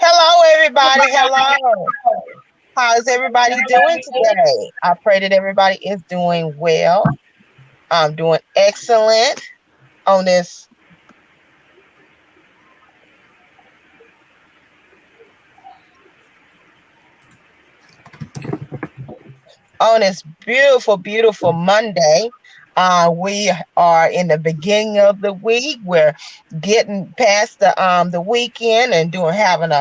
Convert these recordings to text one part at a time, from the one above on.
Hello, everybody. Hello. How is everybody doing today? I pray that everybody is doing well. I'm doing excellent on this beautiful, beautiful Monday. We are in the beginning of the week. We're getting past the weekend and doing having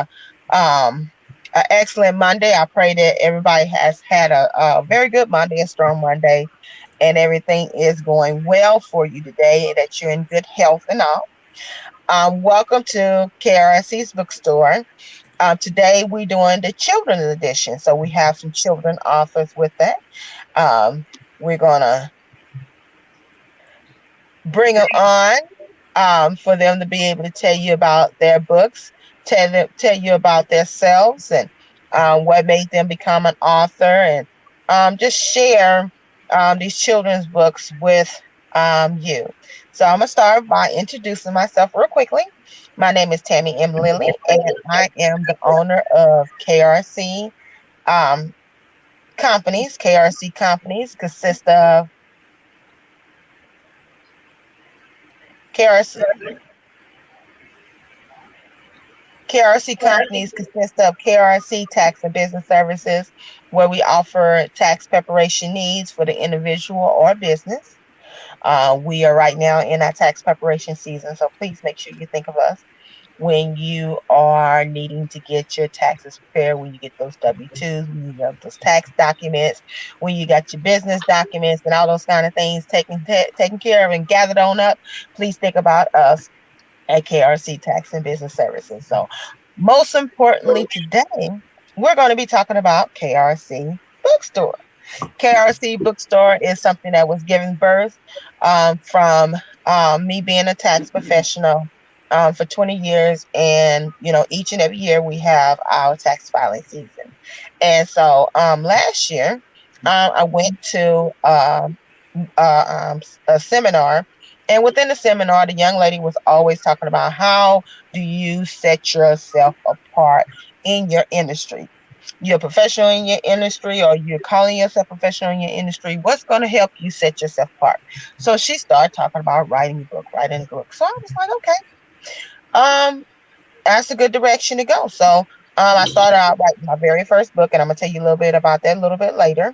um an excellent Monday. I pray that everybody has had a very good Monday, a strong Monday, and everything is going well for you today, that you're in good health and all. Welcome to KRSC's bookstore. Today we're doing the children's edition, so we have some children authors with that. We're gonna bring them on for them to be able to tell you about their books, tell you about themselves and what made them become an author, and just share these children's books with you. So I'm gonna start by introducing myself real quickly. My name is Tammy M. Lilly, and I am the owner of KRC um, Companies. KRC Companies consist of KRC KRC companies consist of KRC Tax and Business Services, where we offer tax preparation needs for the individual or business. We are right now in our tax preparation season, so please make sure you think of us when you are needing to get your taxes prepared, when you get those W-2s, when you get those tax documents, when you got your business documents and all those kind of things taken care of and gathered on up. Please think about us at KRC Tax and Business Services. So, most importantly, today we're going to be talking about KRC Bookstore. KRC Bookstore is something that was given birth from me being a tax professional for 20 years. And, each and every year we have our tax filing season. And so last year, I went to a seminar. And within the seminar, the young lady was always talking about how do you set yourself apart in your industry. You're a professional in your industry, or you're calling yourself professional in your industry. What's going to help you set yourself apart? So she started talking about writing a book. So I was like, okay, that's a good direction to go. So I started out writing my very first book, and I'm gonna tell you a little bit about that a little bit later.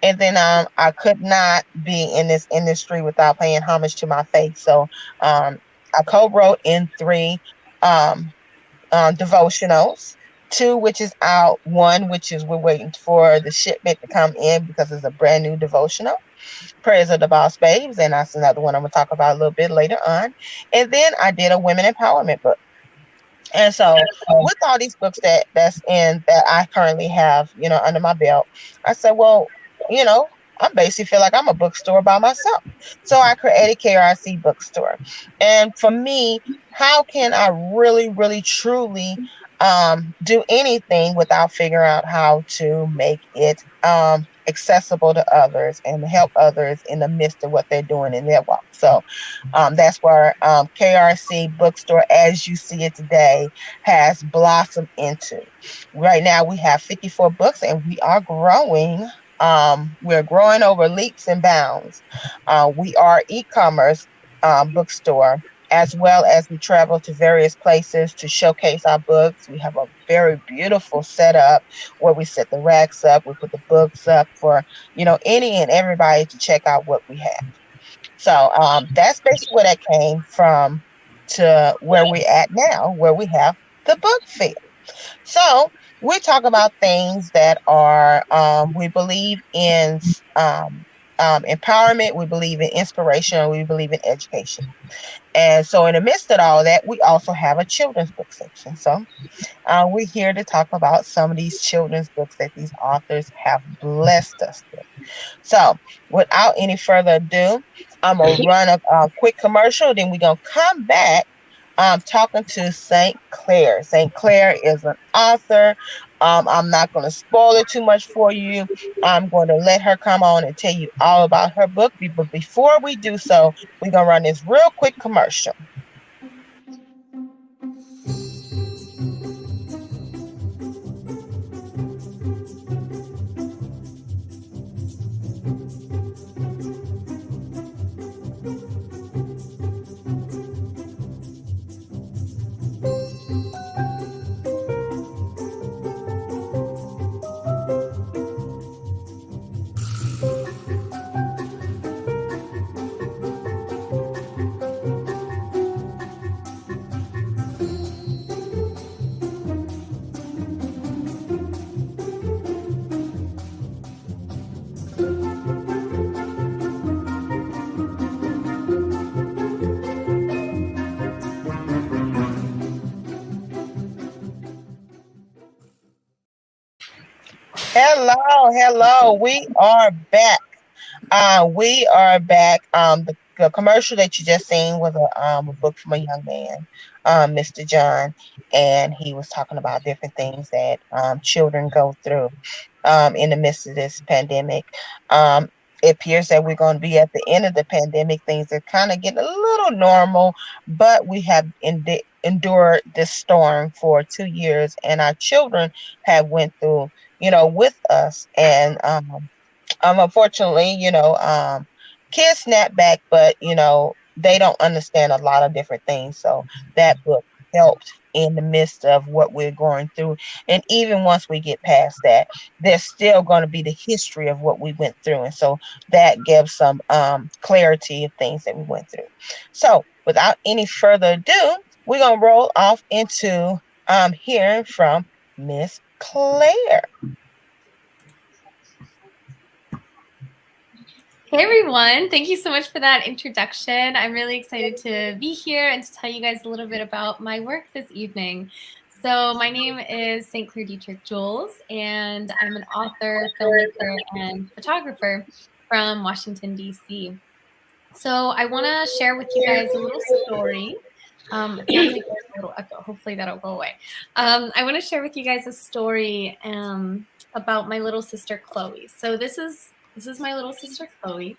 And then I could not be in this industry without paying homage to my faith. So I co-wrote in three um, devotionals. Two, which is out. One, which is we're waiting for the shipment to come in because it's a brand new devotional. Prayers of the Boss Babes, and that's another one I'm gonna talk about a little bit later on. And then I did a women empowerment book. And so with all these books that I currently have, under my belt, I said, well, I basically feel like I'm a bookstore by myself. So I created KRC Bookstore. And for me, how can I really, really, truly do anything without figuring out how to make it accessible to others and help others in the midst of what they're doing in their walk. So that's where KRC Bookstore, as you see it today, has blossomed into. Right now, we have 54 books, and we are growing. We're growing over leaps and bounds. We are e-commerce bookstore, as well as we travel to various places to showcase our books. We have a very beautiful setup where we set the racks up, we put the books up for, any and everybody to check out what we have. So that's basically where that came from to where we're at now, where we have the book fair. So we talk about things that are, we believe in empowerment, we believe in inspiration, and we believe in education. And so, in the midst of all that, we also have a children's book section. So, we're here to talk about some of these children's books that these authors have blessed us with. So, without any further ado, I'm gonna run a quick commercial. Then we're gonna come back. Talking to St. Clair. St. Clair is an author. I'm not going to spoil it too much for you. I'm going to let her come on and tell you all about her book. But before we do so, we're going to run this real quick commercial. Hello. We are back. We are back. The commercial that you just seen was a book from a young man, Mr. John, and he was talking about different things that children go through in the midst of this pandemic. It appears that we're going to be at the end of the pandemic. Things are kind of getting a little normal, but we have endured this storm for 2 years, and our children have went through, with us. And unfortunately, kids snap back, but they don't understand a lot of different things. So that book helped in the midst of what we're going through. And even once we get past that, there's still going to be the history of what we went through. And so that gives some clarity of things that we went through. So without any further ado, we're going to roll off into hearing from Miss Clair. Hey everyone, thank you so much for that introduction. I'm really excited to be here and to tell you guys a little bit about my work this evening. So my name is St. Clair Dietrich Jules, and I'm an author, filmmaker, and photographer from Washington, D.C. So I want to share with you guys a little story. It sounds like there's a little echo. Hopefully that'll go away. I want to share with you guys a story about my little sister, Chloe. So this is my little sister, Chloe.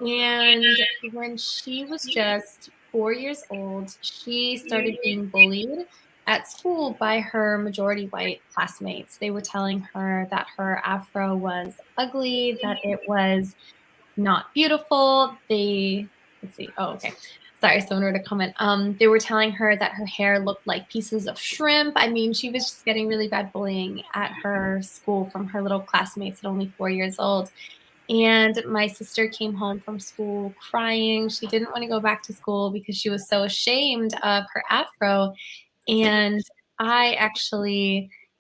And when she was just 4 years old, she started being bullied at school by her majority white classmates. They were telling her that her afro was ugly, that it was not beautiful. Let's see. Oh, okay. Sorry, someone wrote a comment. They were telling her that her hair looked like pieces of shrimp. I mean, she was just getting really bad bullying at her school from her little classmates at only 4 years old. And my sister came home from school crying. She didn't want to go back to school because she was so ashamed of her afro. And I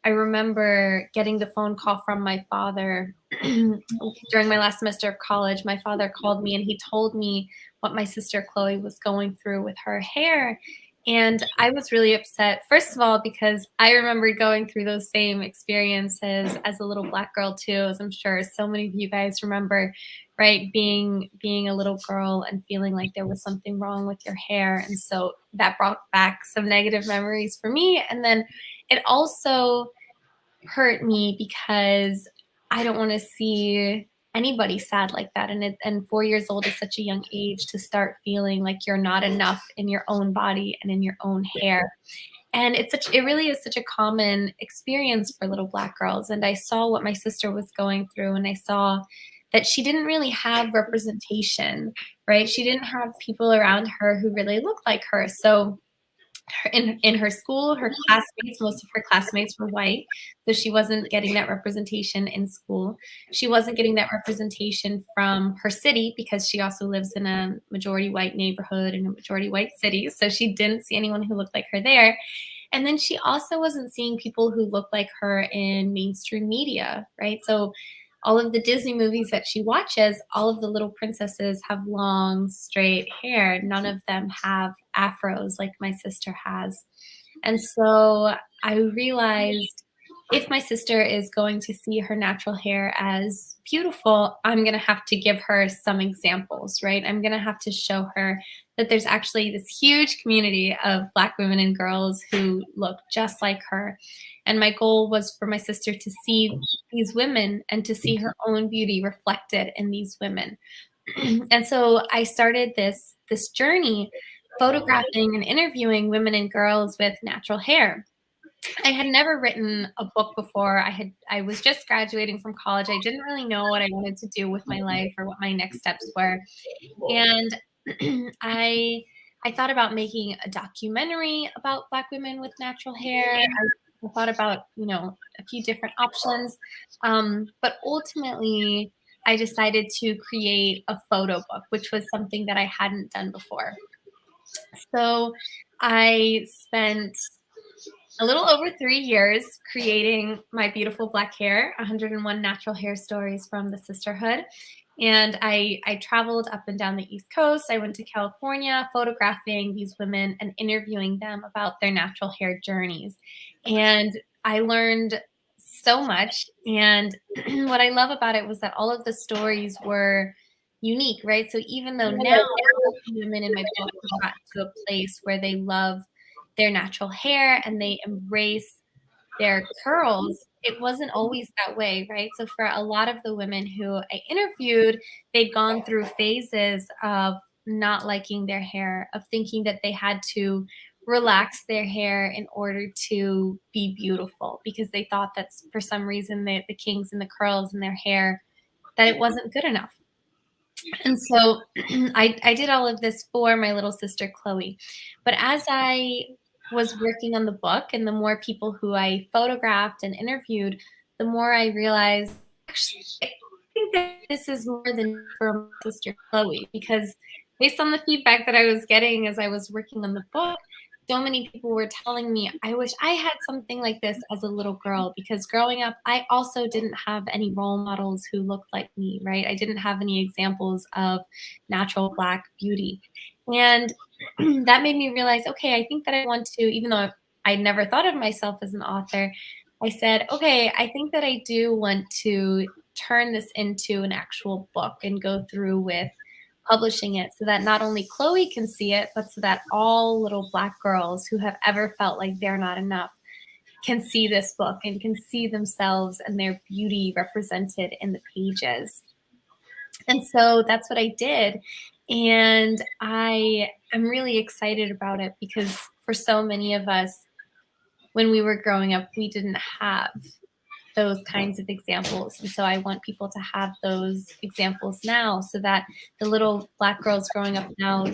remember getting the phone call from my father during my last semester of college. My father called me and he told me what my sister Chloe was going through with her hair. And I was really upset, first of all, because I remember going through those same experiences as a little Black girl too, as I'm sure so many of you guys remember, right? Being a little girl and feeling like there was something wrong with your hair. And so that brought back some negative memories for me. And then it also hurt me because I don't want to see anybody sad like that. And 4 years old is such a young age to start feeling like you're not enough in your own body and in your own hair. And it really is such a common experience for little Black girls. And I saw what my sister was going through, and I saw that she didn't really have representation, right? She didn't have people around her who really looked like her. So in her school, most of her classmates were white, so she wasn't getting that representation in school. She wasn't getting that representation from her city because she also lives in a majority white neighborhood in a majority white city, so she didn't see anyone who looked like her there. And then she also wasn't seeing people who looked like her in mainstream media, right? So all of the Disney movies that she watches, all of the little princesses have long, straight hair. None of them have afros like my sister has. And so I realized if my sister is going to see her natural hair as beautiful, I'm going to have to give her some examples, right? I'm going to have to show her that there's actually this huge community of Black women and girls who look just like her. And my goal was for my sister to see these women and to see her own beauty reflected in these women. And so I started this journey photographing and interviewing women and girls with natural hair. I had never written a book before. I was just graduating from college. I didn't really know what I wanted to do with my life or what my next steps were. And I thought about making a documentary about Black women with natural hair. I thought about, a few different options. But ultimately, I decided to create a photo book, which was something that I hadn't done before. So I spent a little over 3 years creating my beautiful Black hair, 101 natural hair stories from the sisterhood. And I traveled up and down the East Coast. I went to California photographing these women and interviewing them about their natural hair journeys. And I learned so much. And what I love about it was that all of the stories were unique, right? So even though now women in my book have got to a place where they love their natural hair and they embrace their curls, it wasn't always that way, right? So for a lot of the women who I interviewed, they'd gone through phases of not liking their hair, of thinking that they had to relax their hair in order to be beautiful because they thought that for some reason the kinks and the curls in their hair, that it wasn't good enough. And so I did all of this for my little sister, Chloe. But as I was working on the book and the more people who I photographed and interviewed, the more I realized, actually, I think that this is more than for my sister, Chloe, because based on the feedback that I was getting as I was working on the book, so many people were telling me, I wish I had something like this as a little girl, because growing up, I also didn't have any role models who looked like me, right? I didn't have any examples of natural Black beauty. And that made me realize, okay, I think that I want to, even though I never thought of myself as an author, I said, okay, I think that I do want to turn this into an actual book and go through with publishing it so that not only Chloe can see it, but so that all little Black girls who have ever felt like they're not enough can see this book and can see themselves and their beauty represented in the pages. And so that's what I did. And I am really excited about it because for so many of us, when we were growing up, we didn't have those kinds of examples. And so I want people to have those examples now so that the little Black girls growing up now,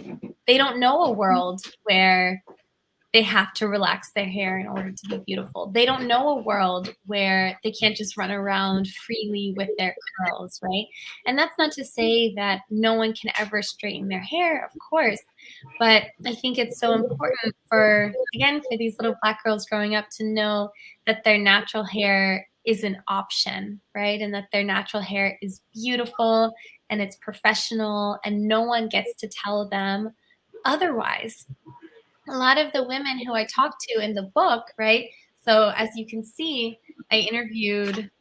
they don't know a world where they have to relax their hair in order to be beautiful. They don't know a world where they can't just run around freely with their curls, right? And that's not to say that no one can ever straighten their hair, of course. But I think it's so important for these little Black girls growing up to know that their natural hair is an option, right? And that their natural hair is beautiful and it's professional and no one gets to tell them otherwise. A lot of the women who I talked to in the book, right? So as you can see, I interviewed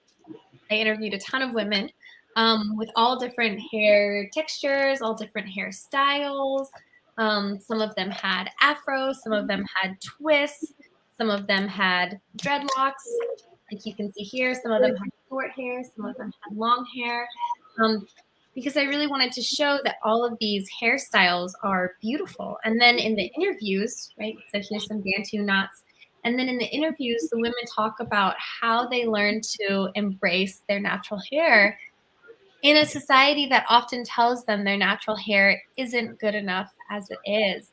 a ton of women with all different hair textures, all different hairstyles. Some of them had afros, some of them had twists, some of them had dreadlocks, like you can see here. Some of them had short hair, some of them had long hair. Because I really wanted to show that all of these hairstyles are beautiful. And then in the interviews, right, so here's some Bantu knots. And then in the interviews, the women talk about how they learned to embrace their natural hair in a society that often tells them their natural hair isn't good enough as it is.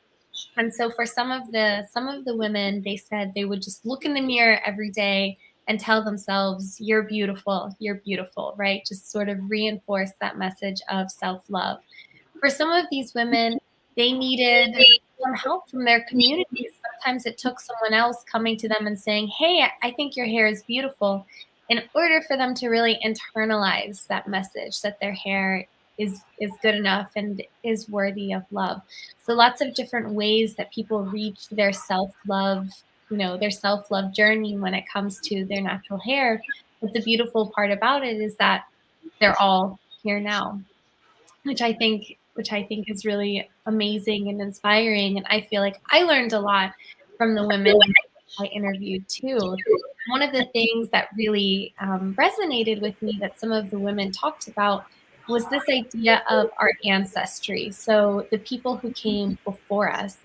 And so for some of the women, they said they would just look in the mirror every day and tell themselves, you're beautiful, right? Just sort of reinforce that message of self-love. For some of these women, they needed some help from their communities. Sometimes it took someone else coming to them and saying, hey, I think your hair is beautiful. in order for them to really internalize that message that their hair is good enough and is worthy of love. So lots of different ways that people reach their self-love, their self-love journey when it comes to their natural hair. But the beautiful part about it is that they're all here now, which I think is really amazing and inspiring. And I feel like I learned a lot from the women I interviewed too. One of the things that really resonated with me that some of the women talked about was this idea of our ancestry. So the people who came before us,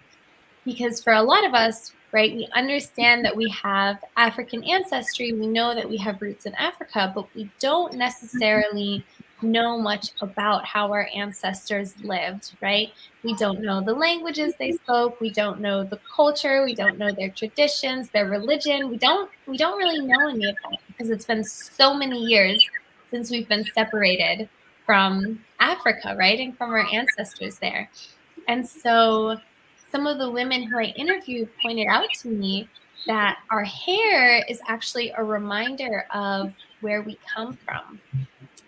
because for a lot of us, right, we understand that we have African ancestry. We know that we have roots in Africa, but we don't necessarily know much about how our ancestors lived, right? We don't know the languages they spoke. We don't know the culture. We don't know their traditions, their religion. We don't really know any of that because it's been so many years since we've been separated from Africa, right? And from our ancestors there. And so some of the women who I interviewed pointed out to me that our hair is actually a reminder of where we come from.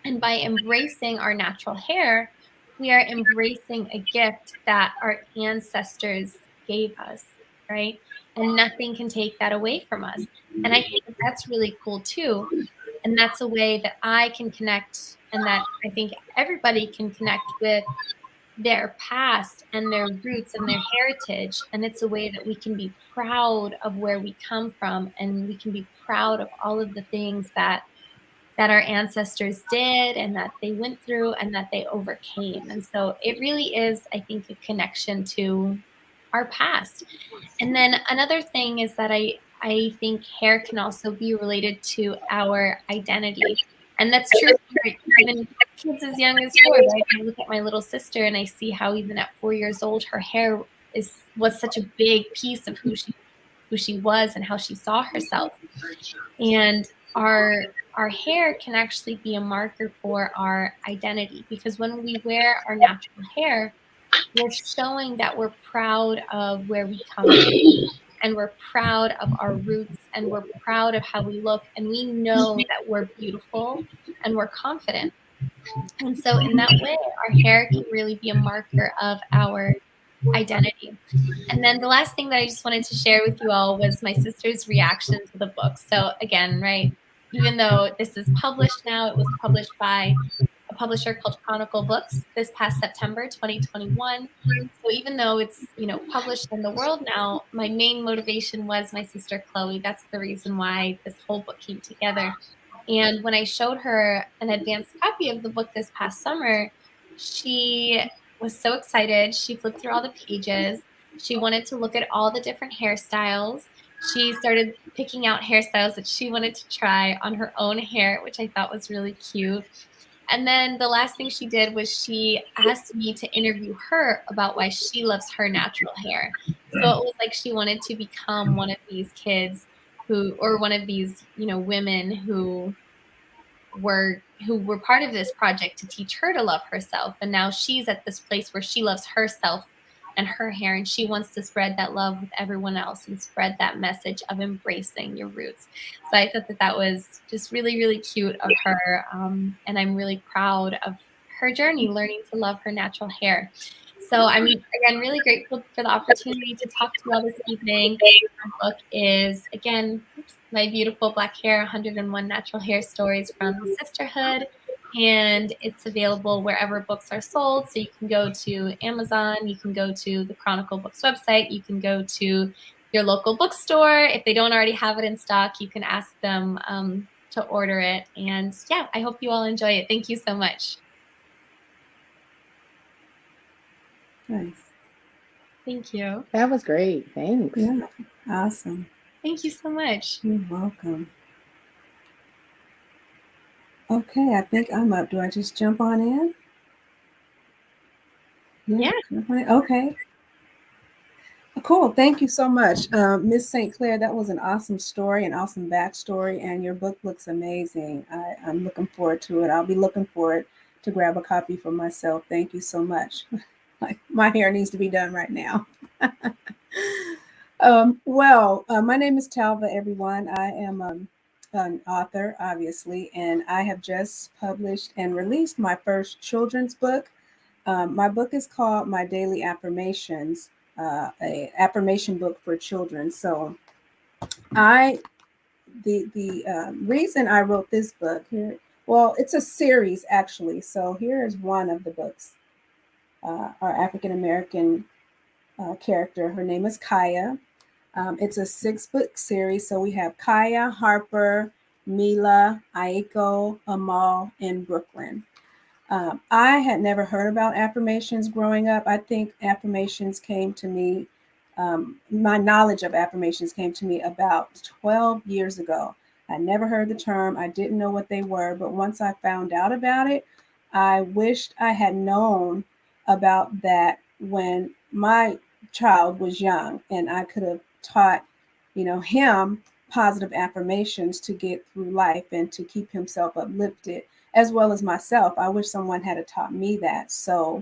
And by embracing our natural hair, we are embracing a gift that our ancestors gave us, right? And nothing can take that away from us. And I think that that's really cool too. And that's a way that I can connect, and that I think everybody can connect with their past and their roots and their heritage. And it's a way that we can be proud of where we come from, and we can be proud of all of the things that our ancestors did and that they went through and that they overcame. And so it really is, I think, a connection to our past. And then another thing is that I think hair can also be related to our identity. And that's true for even kids as young as 4, right? I look at my little sister and I see how even at 4 years old, her hair was such a big piece of who she was and how she saw herself. And our hair can actually be a marker for our identity, because when we wear our natural hair, we're showing that we're proud of where we come from, and we're proud of our roots, and we're proud of how we look, and we know that we're beautiful and we're confident. And so in that way, our hair can really be a marker of our identity. And then the last thing that I just wanted to share with you all was my sister's reaction to the book. So again, right, even though this is published now, it was published by a publisher called Chronicle Books this past September 2021. So even though it's, published in the world now, my main motivation was my sister Chloe. That's the reason why this whole book came together. And when I showed her an advanced copy of the book this past summer, she was so excited. She flipped through all the pages. She wanted to look at all the different hairstyles. She started picking out hairstyles that she wanted to try on her own hair, which I thought was really cute. And then the last thing she did was she asked me to interview her about why she loves her natural hair. So it was like she wanted to become one of these kids or one of these, women who were part of this project to teach her to love herself. And now she's at this place where she loves herself and her hair, and she wants to spread that love with everyone else and spread that message of embracing your roots. So I thought that was just really, really cute of her, and I'm really proud of her journey learning to love her natural hair. So I'm, again, really grateful for the opportunity to talk to you all this evening. My book is, again, My Beautiful Black Hair, 101 Natural Hair Stories from the Sisterhood. And it's available wherever books are sold. So you can go to Amazon, you can go to the Chronicle Books website, you can go to your local bookstore. If they don't already have it in stock, you can ask them to order it. And yeah, I hope you all enjoy it. Thank you so much. Nice. Thank you. That was great. Thanks. Yeah, awesome. Thank you so much. You're welcome. Okay, I think I'm up. Do I just jump on in? Yeah. Okay. Cool. Thank you so much, Miss St. Clair. That was an awesome story, an awesome backstory, and your book looks amazing. I'm looking forward to it. I'll be looking forward to grab a copy for myself. Thank you so much. Like, my hair needs to be done right now. My name is Talva, everyone. I am an author, obviously, and I have just published and released my first children's book. My book is called My Daily Affirmations, a affirmation book for children. So I the reason I wrote this book here, well, it's a series actually. So here is one of the books. Our African American character, her name is Kaya. It's a 6-book series. So we have Kaya, Harper, Mila, Aiko, Amal, and Brooklyn. I had never heard about affirmations growing up. I think affirmations came to me, my knowledge of affirmations came to me about 12 years ago. I never heard the term. I didn't know what they were. But once I found out about it, I wished I had known about that when my child was young and I could have taught, him positive affirmations to get through life and to keep himself uplifted, as well as myself. I wish someone had taught me that. So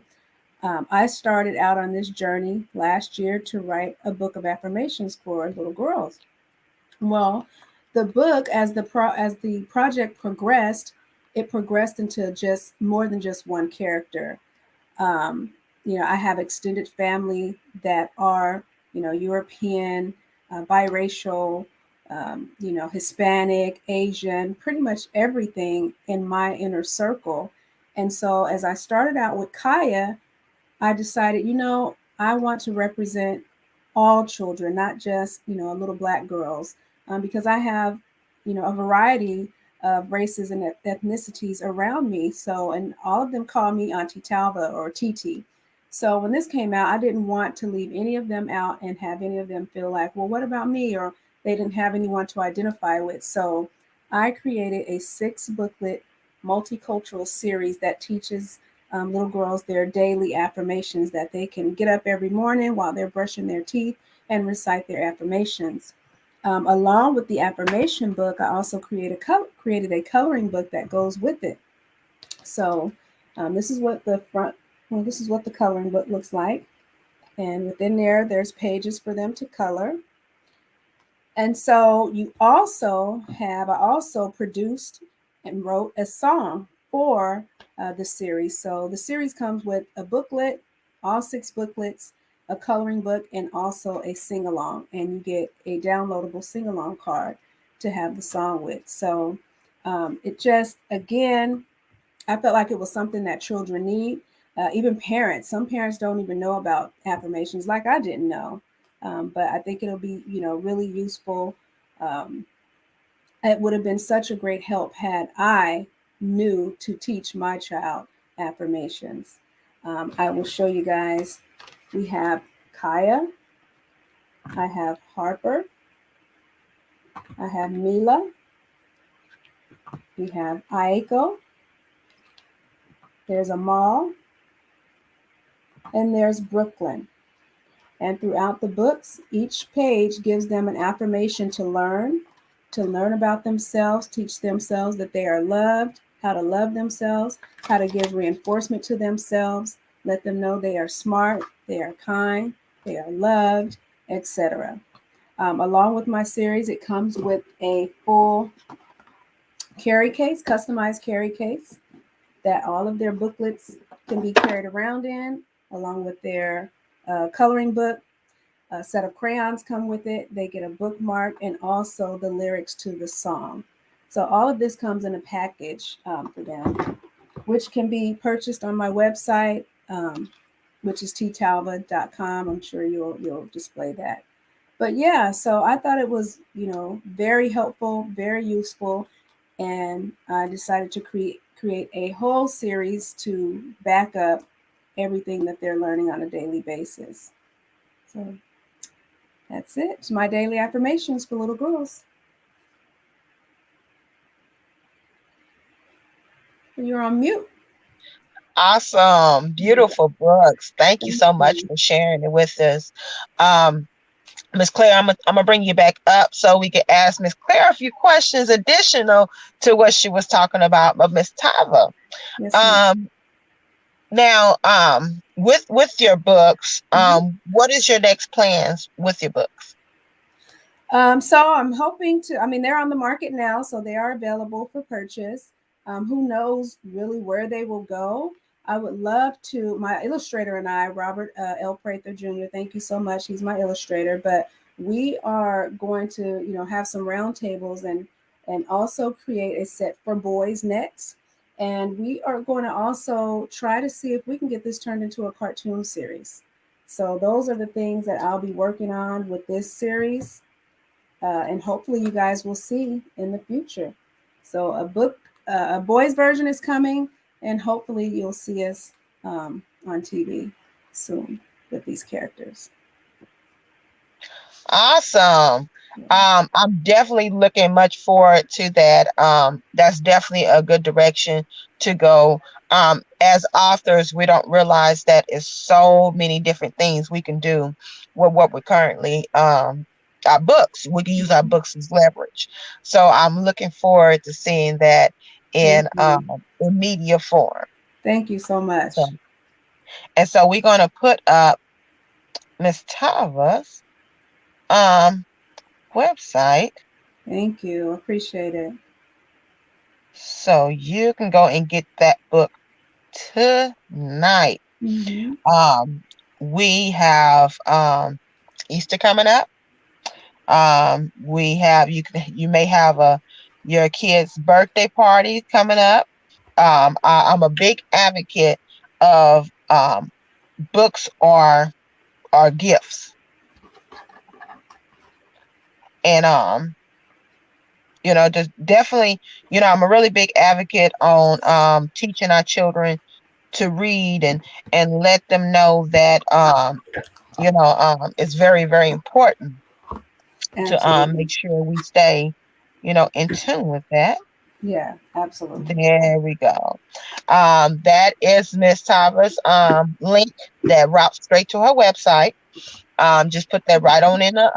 I started out on this journey last year to write a book of affirmations for little girls. Well, the book, as the project progressed, it progressed into just more than just one character. I have extended family that are, European, biracial, Hispanic, Asian, pretty much everything in my inner circle. And so as I started out with Kaya, I decided, I want to represent all children, not just, little Black girls, because I have, a variety of races and ethnicities around me. So, and all of them call me Auntie Talva or Titi. So when this came out, I didn't want to leave any of them out and have any of them feel like, well, what about me? Or they didn't have anyone to identify with. So I created a 6-booklet multicultural series that teaches little girls their daily affirmations, that they can get up every morning while they're brushing their teeth and recite their affirmations. Along with the affirmation book, I also created a coloring book that goes with it. So this is what the coloring book looks like. And within there's pages for them to color. And so I also produced and wrote a song for the series. So the series comes with a booklet, all 6 booklets, a coloring book, and also a sing-along. And you get a downloadable sing-along card to have the song with. So it just, again, I felt like it was something that children need, even parents. Some parents don't even know about affirmations, like I didn't know. But I think it'll be, really useful. It would have been such a great help had I knew to teach my child affirmations. I will show you guys. We have Kaya. I have Harper. I have Mila. We have Aiko. There's Amal. And there's Brooklyn. And throughout the books, each page gives them an affirmation to learn about themselves, teach themselves that they are loved, how to love themselves, how to give reinforcement to themselves, let them know they are smart, they are kind, they are loved, etc. Along with my series, it comes with a full carry case, customized carry case, that all of their booklets can be carried around in, along with their coloring book. A set of crayons come with it. They get a bookmark and also the lyrics to the song. So all of this comes in a package for them, which can be purchased on my website, which is ttalva.com. I'm sure you'll display that. But yeah, so I thought it was, very helpful, very useful. And I decided to create a whole series to back up everything that they're learning on a daily basis. So that's it. It's my daily affirmations for little girls. You're on mute. Awesome. Beautiful books. Thank you so much for sharing it with us. Ms. Claire, I'm gonna bring you back up so we can ask Ms. Claire a few questions additional to what she was talking about. But Ms. Talva, Yes, now, with your books, what is your next plans with your books? So I'm hoping to, I mean, they're on the market now, so they are available for purchase. Who knows really where they will go? I would love to, my illustrator and I, Robert L. Prather Jr., thank you so much. He's my illustrator, but we are going to, have some roundtables and also create a set for boys next. And we are going to also try to see if we can get this turned into a cartoon series. So those are the things that I'll be working on with this series, and hopefully you guys will see in the future. So a boys version is coming, and hopefully you'll see us on TV soon with these characters. Awesome. I'm definitely looking much forward to that. That's definitely a good direction to go. As authors, we don't realize that it's so many different things we can do with what we're currently our books. We can use our books as leverage. So I'm looking forward to seeing that in media form. Thank you so much. So we're gonna put up Miss Tava's website. Thank you. Appreciate it. So you can go and get that book tonight. Mm-hmm. We have Easter coming up. We have you may have your kid's birthday party coming up. I'm a big advocate of books are gifts. And just definitely, I'm a really big advocate on teaching our children to read and let them know that it's very, very important to make sure we stay, in tune with that. Yeah, absolutely. There we go. That is Miss Tava's link that routes straight to her website. Just put that right on in the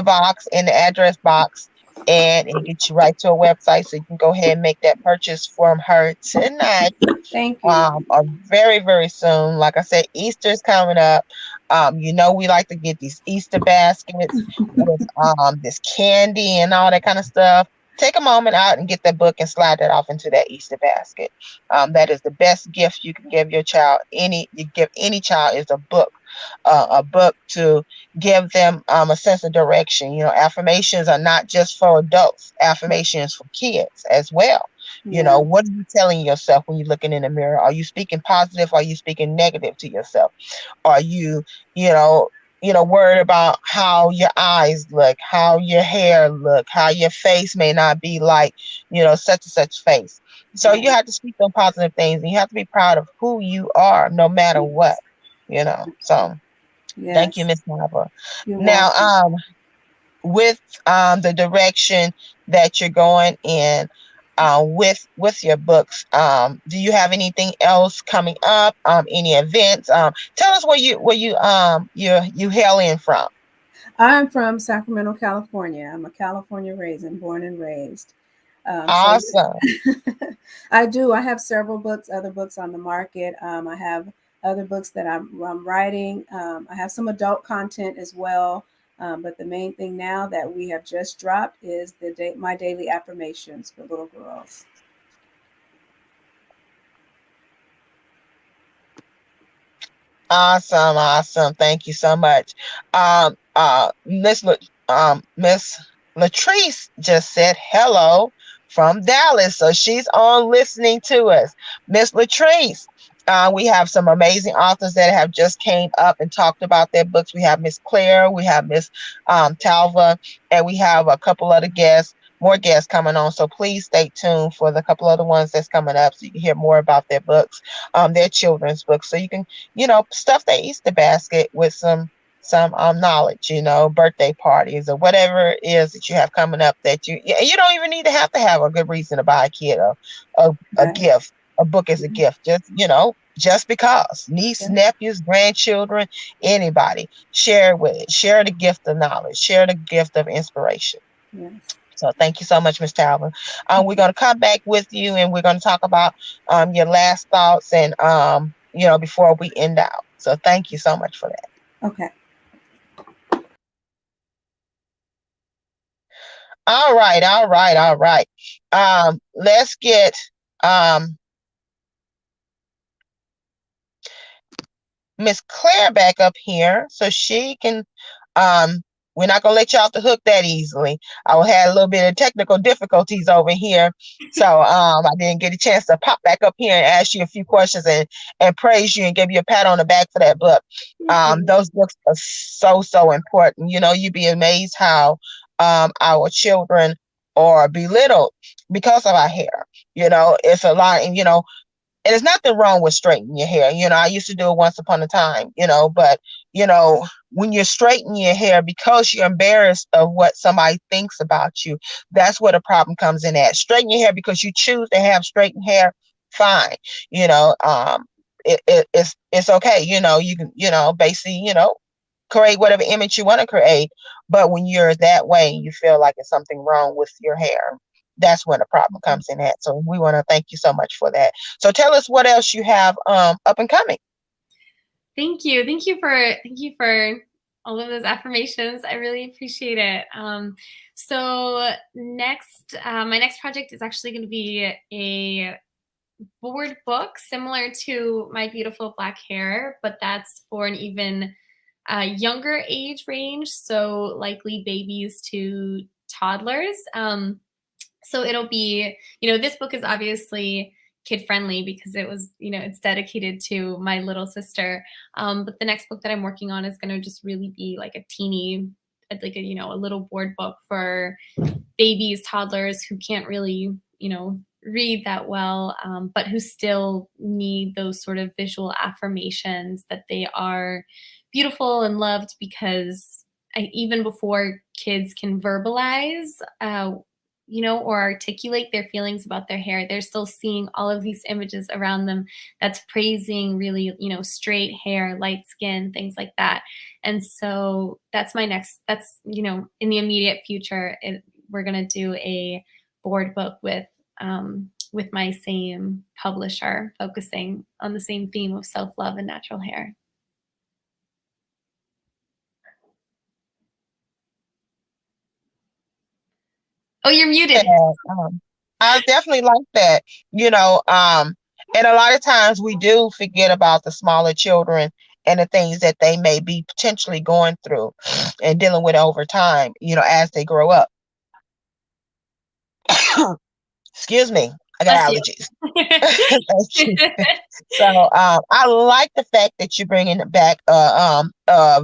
box, in the address box, and it gets you right to a website, so you can go ahead and make that purchase from her tonight. Thank you. Or very, very soon. Like I said, Easter's coming up. We like to get these Easter baskets with this candy and all that kind of stuff. Take a moment out and get that book and slide that off into that Easter basket. That is the best gift you can give your child. You give any child is a book to give them a sense of direction. Affirmations are not just for adults. Affirmations for kids as well. Yeah. What are you telling yourself when you're looking in the mirror? Are you speaking positive? Are you speaking negative to yourself? Are you, worried about how your eyes look, how your hair look, how your face may not be like, such and such face. So you have to speak those positive things, and you have to be proud of who you are, no matter what. So thank you, Miss Nava. Now, with the direction that you're going in with your books, do you have anything else coming up? Any events? Tell us where you hail in from. I'm from Sacramento, California. I'm a California raisin, born and raised. Awesome. I do. I have several books, other books on the market. I have other books that I'm writing. I have some adult content as well. But the main thing now that we have just dropped is my daily affirmations for little girls. Awesome. Thank you so much. Miss Latrice just said hello from Dallas, so she's on listening to us. Miss Latrice, we have some amazing authors that have just came up and talked about their books. We have Miss Claire, we have Miss Talva, and we have a couple other more guests coming on. So please stay tuned for the couple other ones that's coming up, so you can hear more about their books, their children's books, so you can, stuff their Easter basket with some knowledge, birthday parties or whatever it is that you have coming up that you don't even need to have a good reason to buy a kid a gift. A book is a gift, just because. Niece, nephews, grandchildren, anybody. Share the gift of knowledge, share the gift of inspiration. Yes. So thank you so much, Ms. Talbot. We're going to come back with you, and we're going to talk about your last thoughts and before we end out. So thank you so much for that. Okay. All right, all right, all right. Let's get Miss Claire back up here so she can we're not gonna let you off the hook that easily. I had a little bit of technical difficulties over here. So I didn't get a chance to pop back up here and ask you a few questions and praise you and give you a pat on the back for that book. Those books are so important. You know, you'd be amazed how our children are belittled because of our hair. You know, it's a lot, and and there's nothing wrong with straightening your hair. I used to do it once upon a time, but when you're straightening your hair because you're embarrassed of what somebody thinks about you, that's where the problem comes in at. Straighten your hair because you choose to have straightened hair, fine. It's okay. You can, basically, create whatever image you want to create. But when you're that way, you feel like it's something wrong with your hair. That's when the problem comes in at. So we want to thank you so much for that. So tell us what else you have up and coming. Thank you. Thank you for all of those affirmations. I really appreciate it. So next, my next project is actually going to be a board book similar to My Beautiful Black Hair, but that's for an even younger age range. So likely babies to toddlers. So it'll be, this book is obviously kid friendly because it was, it's dedicated to my little sister. But the next book that I'm working on is going to just really be like a teeny, like a little board book for babies, toddlers who can't really, read that well, but who still need those sort of visual affirmations that they are beautiful and loved, because even before kids can verbalize, or articulate their feelings about their hair, they're still seeing all of these images around them that's praising really, straight hair, light skin, things like that. And so that's my next, in the immediate future, we're going to do a board book with my same publisher, focusing on the same theme of self-love and natural hair. Oh, you're muted. I definitely like that. And a lot of times we do forget about the smaller children and the things that they may be potentially going through and dealing with over time, as they grow up. Excuse me. I got allergies. So I like the fact that you're bringing back a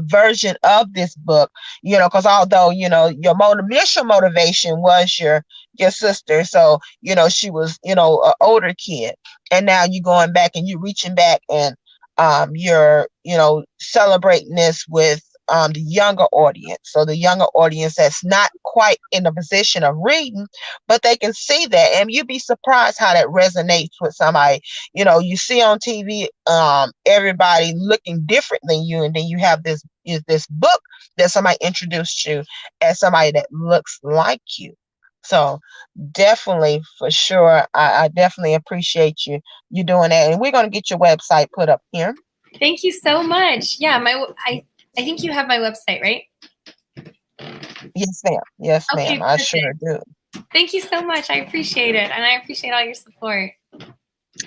version of this book, because although, your initial motivation was your sister. So, she was, an older kid, and now you're going back and you're reaching back and you're, celebrating this with the younger audience. So the younger audience that's not quite in the position of reading, but they can see that, and you'd be surprised how that resonates with somebody. You see on TV everybody looking different than you, and then you have this book that somebody introduced you as somebody that looks like you. So definitely, for sure, I definitely appreciate you doing that, and we're going to get your website put up here. Thank you so much. Yeah, I think you have my website, right? Yes, ma'am. Yes, okay, ma'am. I sure do. Thank you so much. I appreciate it, and I appreciate all your support.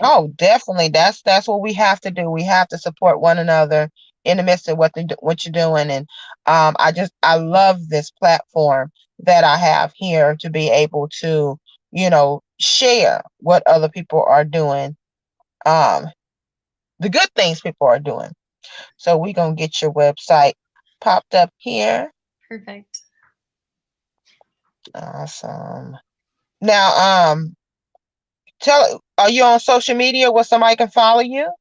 Oh, definitely. That's what we have to do. We have to support one another in the midst of what you're doing. And I love this platform that I have here to be able to, share what other people are doing, the good things people are doing. So we're going to get your website popped up here. Perfect. Awesome. Now, are you on social media where somebody can follow you?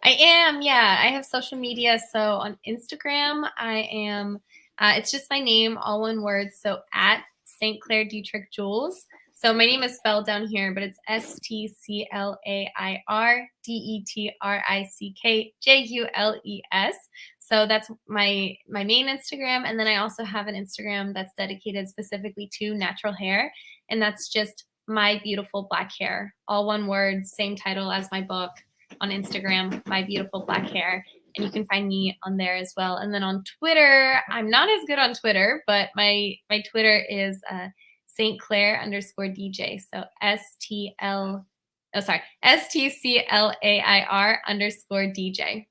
I am, yeah. I have social media. So on Instagram, I am, it's just my name, all one word. So at St. Clair Dietrich Jules. So my name is spelled down here, but it's STCLAIRDETRICKJULES. So that's my main Instagram. And then I also have an Instagram that's dedicated specifically to natural hair. And that's just My Beautiful Black Hair. All one word, same title as my book on Instagram, My Beautiful Black Hair. And you can find me on there as well. And then on Twitter, I'm not as good on Twitter, but my Twitter is St. Clair _DJ. So STCLAIR _DJ.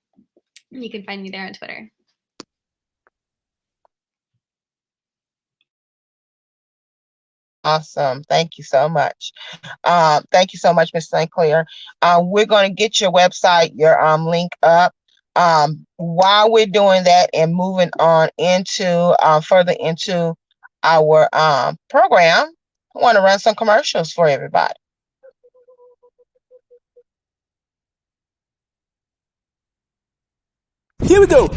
You can find me there on Twitter. Awesome. Thank you so much. Thank you so much, Ms. St. Clair. We're going to get your website, your link up. While we're doing that and moving on into further into our program, I want to run some commercials for everybody. Here we go.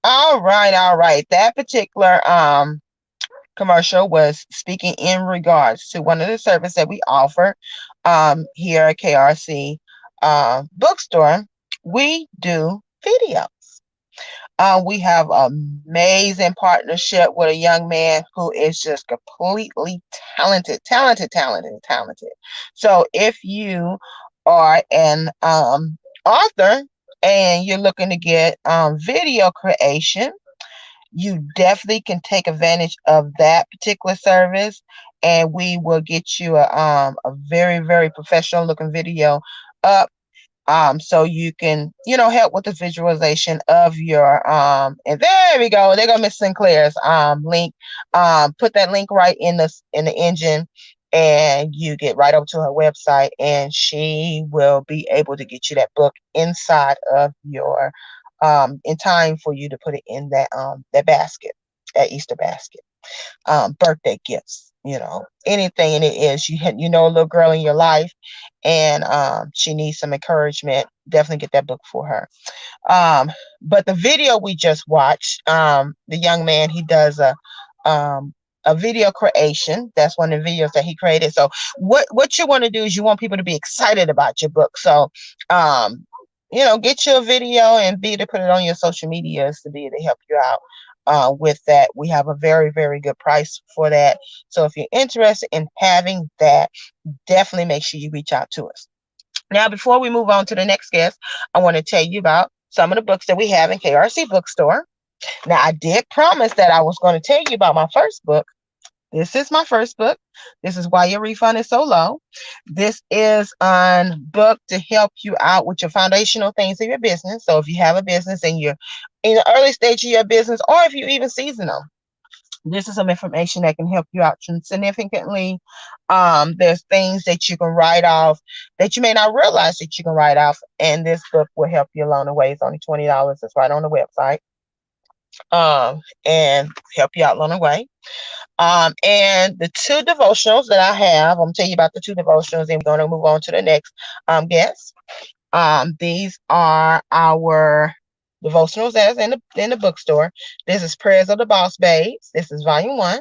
All right. That particular commercial was speaking in regards to one of the services that we offer here at KRC Bookstore. We do videos. We have an amazing partnership with a young man who is just completely talented. So if you are an author and you're looking to get video creation, you definitely can take advantage of that particular service, and we will get you a very, very professional looking video up, so you can, help with the visualization of your and there we go. There go Miss St. Clair's link. Put that link right in the engine, and you get right over to her website, and she will be able to get you that book inside of your in time for you to put it in that basket, that Easter basket. Birthday gifts, anything. And it is, a little girl in your life, and she needs some encouragement. Definitely get that book for her. But the video we just watched, the young man, he does a video creation. That's one of the videos that he created. So what you want to do is you want people to be excited about your book. So get you a video and be able to put it on your social medias to be able to help you out with that. We have a very, very good price for that. So if you're interested in having that, definitely make sure you reach out to us. Now, before we move on to the next guest, I want to tell you about some of the books that we have in KRC Bookstore. Now, I did promise that I was going to tell you about my first book. This is my first book. This is Why Your Refund is So Low. This is a book to help you out with your foundational things of your business. So if you have a business and you're in the early stage of your business, or if you even seasonal, this is some information that can help you out significantly. There's things that you can write off that you may not realize that you can write off, and this book will help you along the way. It's only $20. It's right on the website, and help you out along the way. And the two devotionals that I have, I'm gonna tell you about the two devotionals, and we're gonna move on to the next guest. These are our devotionals that's in the bookstore. This is Prayers of the Boss Babes. This is volume 1.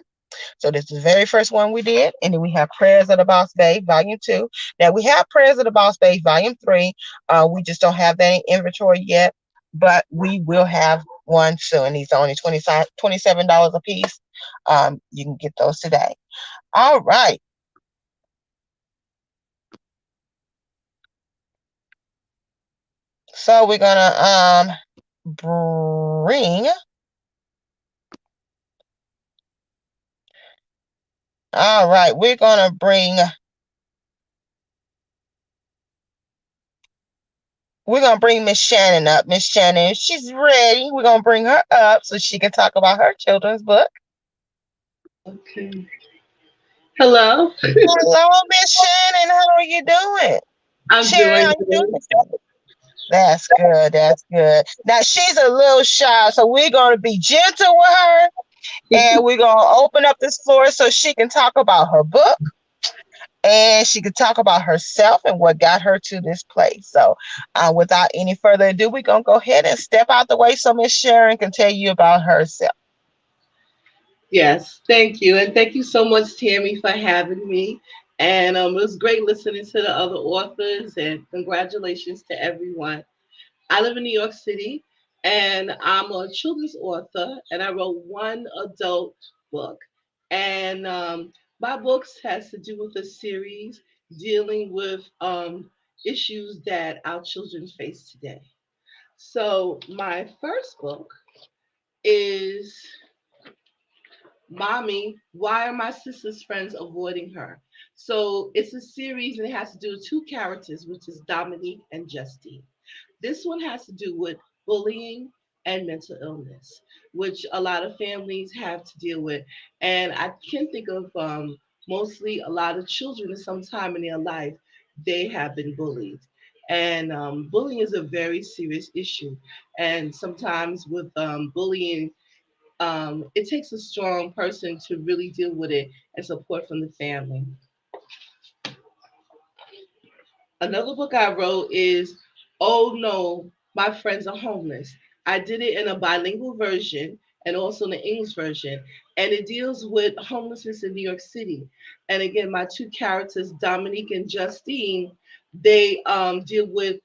So this is the very first one we did. And then we have Prayers of the Boss Babe, volume 2. Now we have Prayers of the Boss Babe, volume 3. We just don't have that in inventory yet, but we will have one soon. These are only $27 a piece. You can get those today. All right. So we're gonna bring all right, we're gonna bring Miss Shannon up. Miss Shannon, if she's ready, we're gonna bring her up so she can talk about her children's book. Okay. Hello. Hello, Miss Shannon. How are you doing? I'm doing good. That's good. That's good. Now she's a little shy, so we're gonna be gentle with her, and we're gonna open up this floor so she can talk about her book. and she could talk about herself and what got her to this place. So, without any further ado, we're going to go ahead and step out the way so Miss Sharon can tell you about herself. Yes, thank you. And thank you so much, Tammy, for having me. And it was great listening to the other authors, and congratulations to everyone. I live in New York City, and I'm a children's author, and I wrote one adult book. And my books has to do with a series dealing with issues that our children face today. So my first book is Mommy, Why Are My Sister's Friends Avoiding Her? So it's a series and it has to do with two characters, which is Dominique and Justine. This one has to do with bullying and mental illness, which a lot of families have to deal with. And I can think of mostly a lot of children at some time in their life, they have been bullied. And bullying is a very serious issue. And sometimes with bullying, it takes a strong person to really deal with it and support from the family. Another book I wrote is Oh No, My Friends Are Homeless. I did it in a bilingual version and also in the English version. And it deals with homelessness in New York City. And again, my two characters, Dominique and Justine, they deal with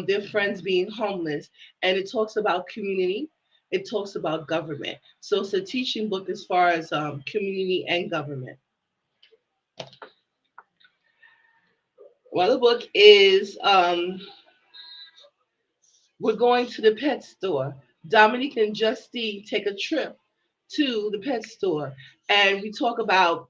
their friends being homeless. And it talks about community. It talks about government. So it's a teaching book as far as community and government. Well, the book is We're going to the pet store. Dominique and Justine take a trip to the pet store, and we talk about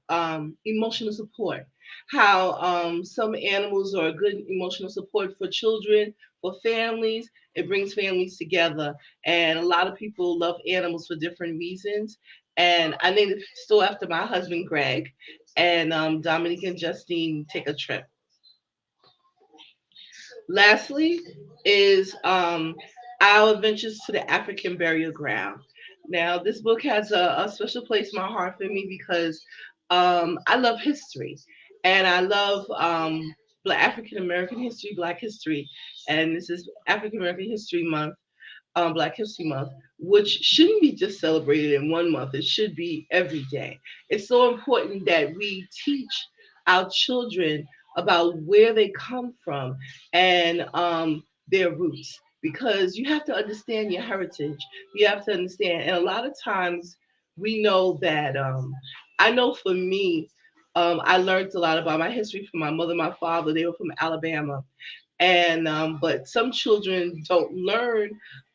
emotional support. How some animals are a good emotional support for children, for families. It brings families together, and a lot of people love animals for different reasons. And I named the store after my husband, Greg, and Dominique and Justine take a trip. Lastly, is Our Adventures to the African Burial Ground. Now, this book has a special place in my heart for me because I love history and I love Black African American history, Black history, and this is African American History Month, Black History Month, which shouldn't be just celebrated in one month. It should be every day. It's so important that we teach our children about where they come from and their roots, because you have to understand your heritage. You have to understand, and a lot of times we know that. I know for me, I learned a lot about my history from my mother, my father. They were from Alabama, and but some children don't learn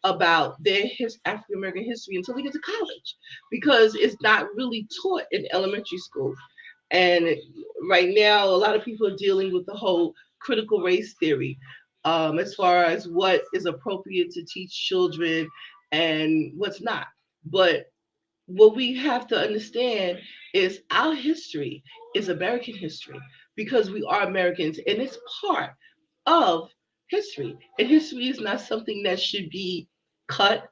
about their African American history until they get to college because it's not really taught in elementary school. And right now, a lot of people are dealing with the whole critical race theory, as far as what is appropriate to teach children and what's not. But what we have to understand is our history is American history because we are Americans and it's part of history. And history is not something that should be cut.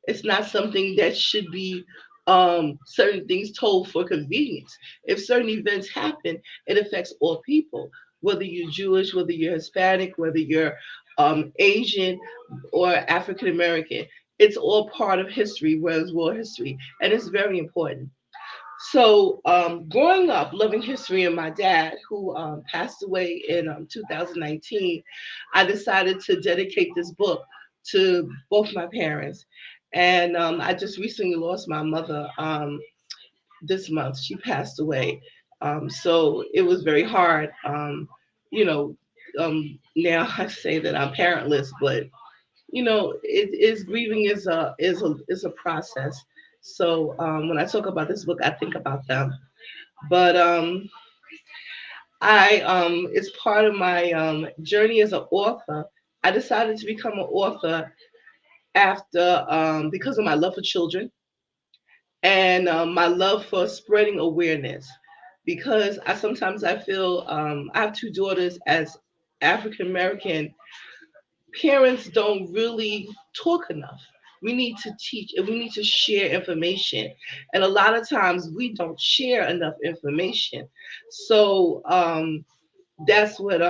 It's not something that should be certain things told for convenience. If certain events happen, it affects all people, whether you're Jewish, whether you're Hispanic, whether you're Asian or African American. It's all part of history, whereas world history, and it's very important. So, growing up, loving history, and my dad, who passed away in 2019, I decided to dedicate this book to both my parents. And I just recently lost my mother this month. She passed away. So it was very hard. You know, now I say that I'm parentless, but it is grieving is a process. So when I talk about this book, I think about them. But I it's part of my journey as an author. I decided to become an author after because of my love for children and my love for spreading awareness. Because I feel I have two daughters as African American parents don't really talk enough. We need to teach and we need to share information. And a lot of times we don't share enough information. So that's what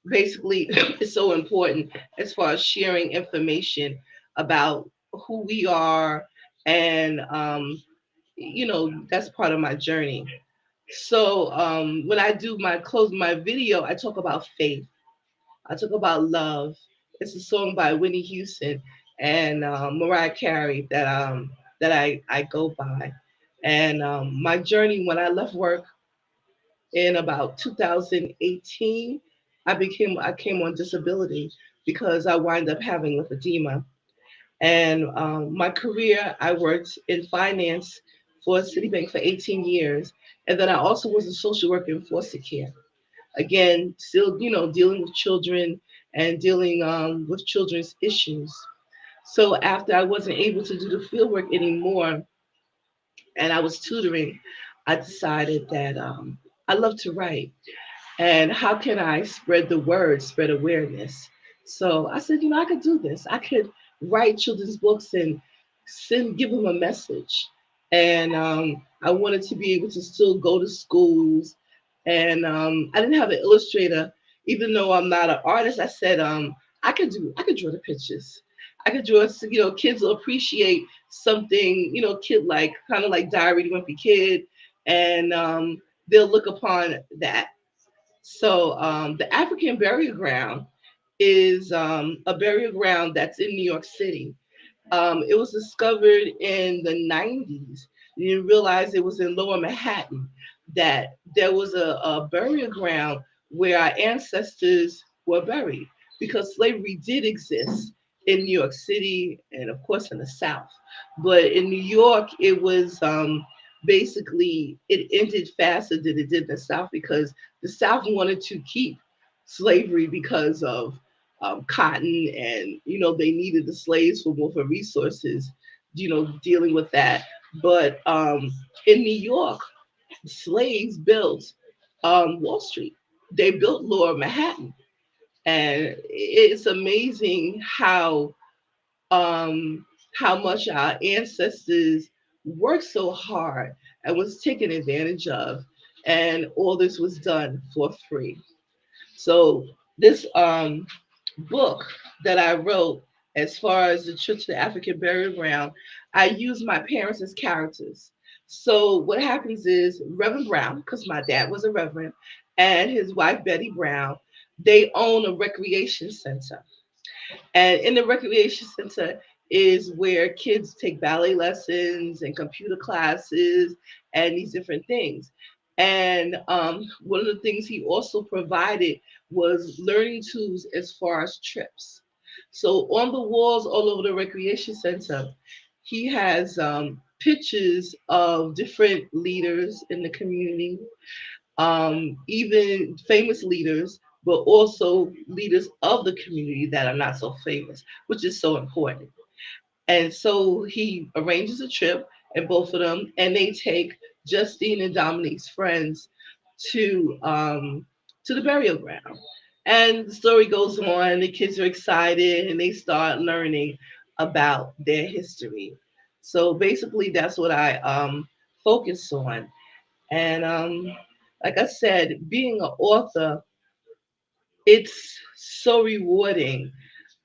basically is so important as far as sharing information about who we are. And that's part of my journey. So when I do my video, I talk about faith. I talk about love. It's a song by Whitney Houston and Mariah Carey that I go by. And my journey when I left work in about 2018, I came on disability because I wind up having lymphedema. And my career, I worked in finance for Citibank for 18 years, and then I also was a social worker in foster care. Again, still dealing with children and dealing with children's issues. So after I wasn't able to do the field work anymore, and I was tutoring, I decided that I love to write. And how can I spread the word, spread awareness? So I said, I could do this. I could write children's books and give them a message. And I wanted to be able to still go to schools. And I didn't have an illustrator, even though I'm not an artist. I said, I could draw the pictures. I could draw, kids will appreciate something, kid like, kind of like Diary of a Wimpy Kid. And they'll look upon that. So the African Burial Ground is a burial ground that's in New York City. It was discovered in the 90s. You didn't realize it was in Lower Manhattan, that there was a burial ground where our ancestors were buried, because slavery did exist in New York City and, of course, in the South. But in New York, it was basically, it ended faster than it did in the South because the South wanted to keep slavery because of cotton, and they needed the slaves for more for resources, dealing with that. But in New York, slaves built Wall Street. They built Lower Manhattan, and it's amazing um, how much our ancestors worked so hard and was taken advantage of, and all this was done for free. So this book that I wrote, as far as the trip to the African burial ground, I use my parents as characters. So what happens is Reverend Brown, because my dad was a reverend, and his wife Betty Brown, they own a recreation center. And in the recreation center is where kids take ballet lessons and computer classes and these different things. And one of the things he also provided was learning tools as far as trips. So on the walls all over the recreation center, he has pictures of different leaders in the community, even famous leaders, but also leaders of the community that are not so famous, which is so important. And so he arranges a trip, and both of them, and they take Justine and Dominique's friends to to the burial ground. And the story goes on. The kids are excited, and they start learning about their history. So basically, that's what I focus on. And like I said, being an author, it's so rewarding.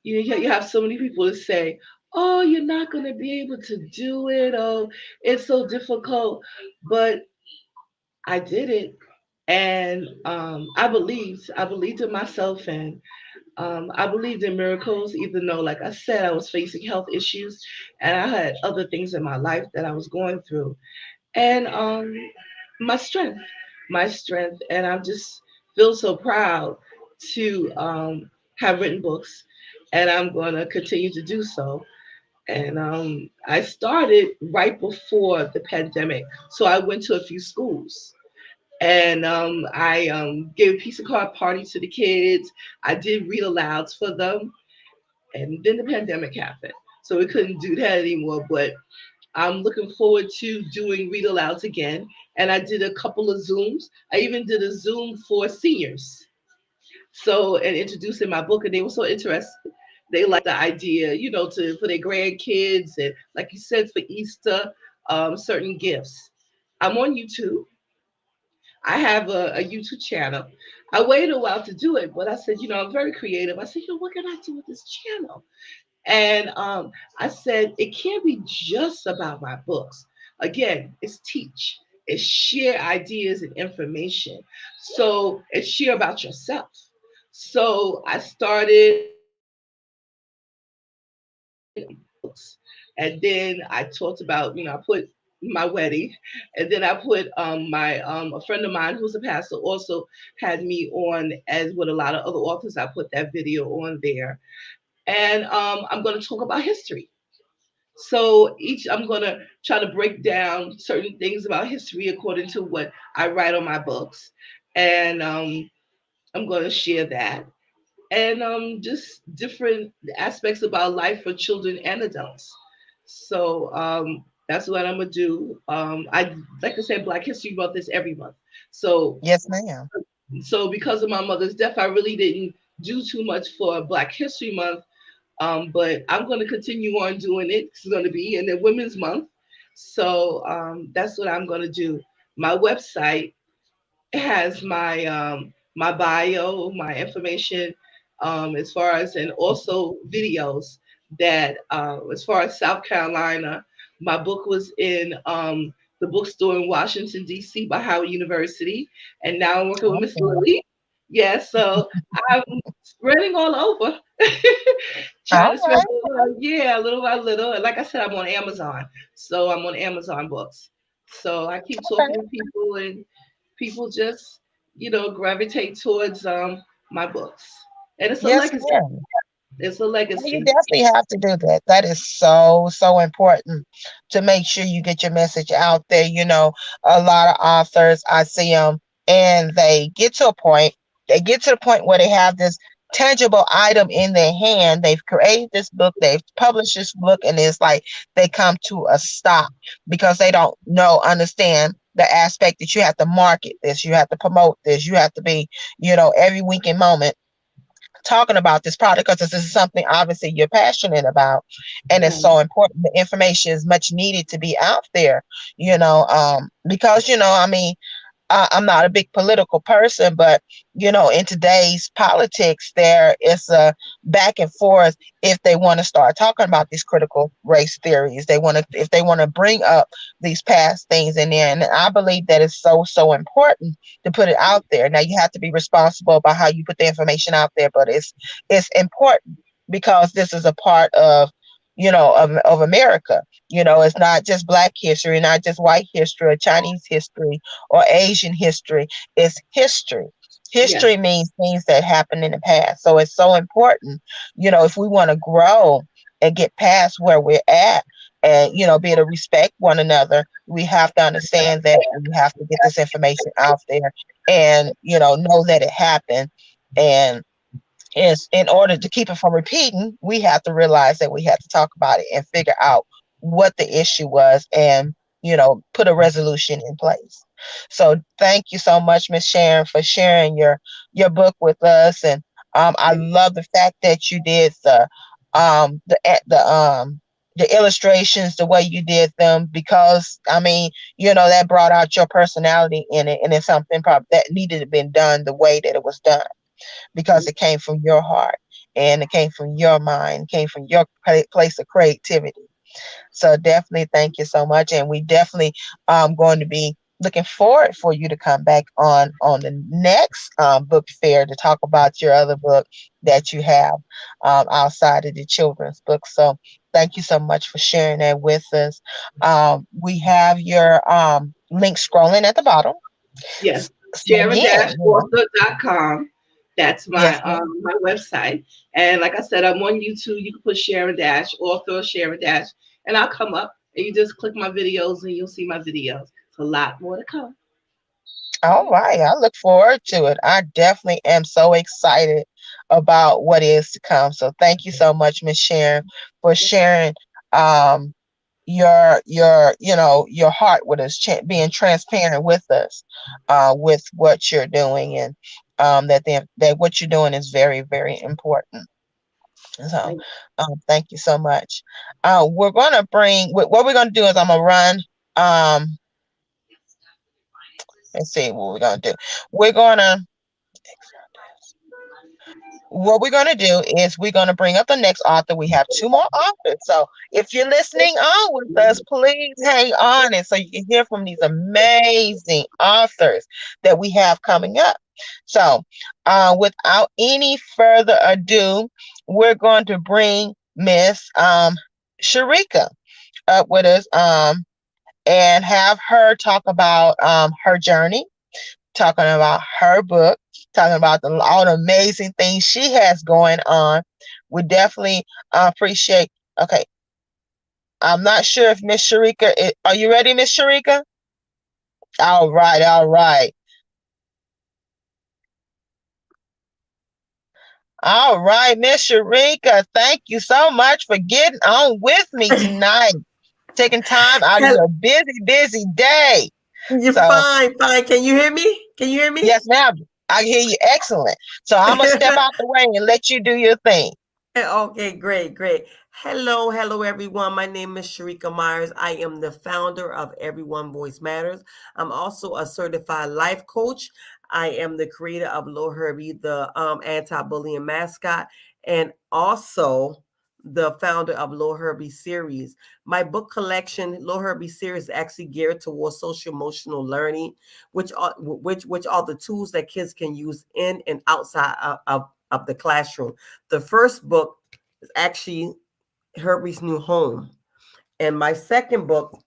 You have so many people that say, "Oh, you're not going to be able to do it. Oh, it's so difficult." But I did it, and I believed in myself, and I believed in miracles. Even though, like I said, I was facing health issues, and I had other things in my life that I was going through, and my strength, and I just feel so proud to have written books, and I'm going to continue to do so. And I started right before the pandemic, so I went to a few schools, and I gave a piece of card party to the kids. I did read alouds for them, and then the pandemic happened, so we couldn't do that anymore. But I'm looking forward to doing read alouds again. And I did a couple of Zooms. I even did a Zoom for seniors. So, and introducing my book, and they were so interested. they like the idea, to for their grandkids and, like you said, for Easter, certain gifts. I'm on YouTube. I have a YouTube channel. I waited a while to do it, but I said, I'm very creative. I said, what can I do with this channel? And I said, it can't be just about my books. Again, it's teach, it's share ideas and information. So it's share about yourself. So I started books. And then I talked about, I put my wedding, and then I put my a friend of mine who's a pastor also had me on, as with a lot of other authors. I put that video on there, and I'm going to talk about history. So each I'm going to try to break down certain things about history according to what I write on my books, and I'm going to share that, and just different aspects about life for children and adults. So that's what I'm gonna do. I like I said, Black History Month is every month. So Yes, ma'am. because of my mother's death, I really didn't do too much for Black History Month. But I'm going to continue on doing it. It's going to be in the Women's Month. So that's what I'm going to do. My website has my bio, my information, as far as, and also videos that as far as South Carolina, my book was in the bookstore in Washington D.C. by Howard University, and now I'm working with Miss Okay. Lily. Yeah, so I'm spreading all over, trying All to spread, right. yeah, little by little. And like I said, I'm on Amazon, so I'm on Amazon Books. So I keep talking Okay. to people, and people just gravitate towards my books, and it's a Yes, legacy. ma'am. It's a Well, you legacy. definitely have to do that. That is so, so important to make sure you get your message out there. A lot of authors, I see them, and they get to the point where they have this tangible item in their hand. They've created this book, they've published this book, and it's like they come to a stop because they don't understand the aspect that you have to market this, you have to promote this, you have to be, every week and moment talking about this product because this is something obviously you're passionate about, and it's Right. so important. The information is much needed to be out there, because I mean, I'm not a big political person, but in today's politics, there is a back and forth. If they want to start talking about these critical race theories, if they want to bring up these past things in there, and I believe that it's so, so important to put it out there. Now you have to be responsible about how you put the information out there, but it's important because this is a part of of America. It's not just Black history, not just white history or Chinese history or Asian history. It's history. Yes. History means things that happened in the past. So it's so important, if we want to grow and get past where we're at and, be able to respect one another, we have to understand that we have to get this information out there and, know that it happened. And is in order to keep it from repeating, we have to realize that we have to talk about it and figure out what the issue was and, put a resolution in place. So thank you so much, Miss Sharon, for sharing your book with us. And I love the fact that you did the illustrations the way you did them because I mean, that brought out your personality in it, and it's something probably that needed to been done the way that it was done because it came from your heart and it came from your mind, came from your place of creativity. So definitely thank you so much. And we definitely going to be looking forward for you to come back on the next book fair to talk about your other book that you have outside of the children's book. So thank you so much for sharing that with us. We have your link scrolling at the bottom. Yes. So again, Sharon-author.com. That's yes, ma'am. my website. And like I said, I'm on YouTube. You can put Sharon Dash, author Sharon Dash, and I'll come up, and you just click my videos and you'll see my videos. It's a lot more to come. All right. I look forward to it. I definitely am so excited about what is to come. So thank you so much, Miss Sharon, for sharing um your heart with us, being transparent with us with what you're doing, and that what you're doing is very, very important. So, thank you so much. We're gonna bring what we're gonna do is I'm gonna run. Let's see what we're gonna do. We're gonna what we're going to do is we're going to bring up the next author. We have two more authors. So if you're listening on with us, please hang on and so you can hear from these amazing authors that we have coming up. So without any further ado, we're going to bring Miss Sharika up with us and have her talk about her journey, talking about her book, talking about all the amazing things she has going on. We definitely appreciate. Okay, I'm not sure if Miss Sharika, are you ready, Miss Sharika? All right, all right. All right, Miss Sharika, thank you so much for getting on with me tonight, taking time out of your busy day. You're fine. Can you hear me? Yes, ma'am. I hear you excellent. So I'm going to step out the way and let you do your thing. Okay, great. Hello, everyone. My name is Sharika Myers. I am the founder of Everyone Voice Matters. I'm also a certified life coach. I am the creator of Lil Herbie, the anti-bullying mascot, and also the founder of Lil Herbie series. My book collection, Lil Herbie series, is actually geared towards social emotional learning, which are the tools that kids can use in and outside of the classroom. The first book is actually Herbie's New Home. And my second book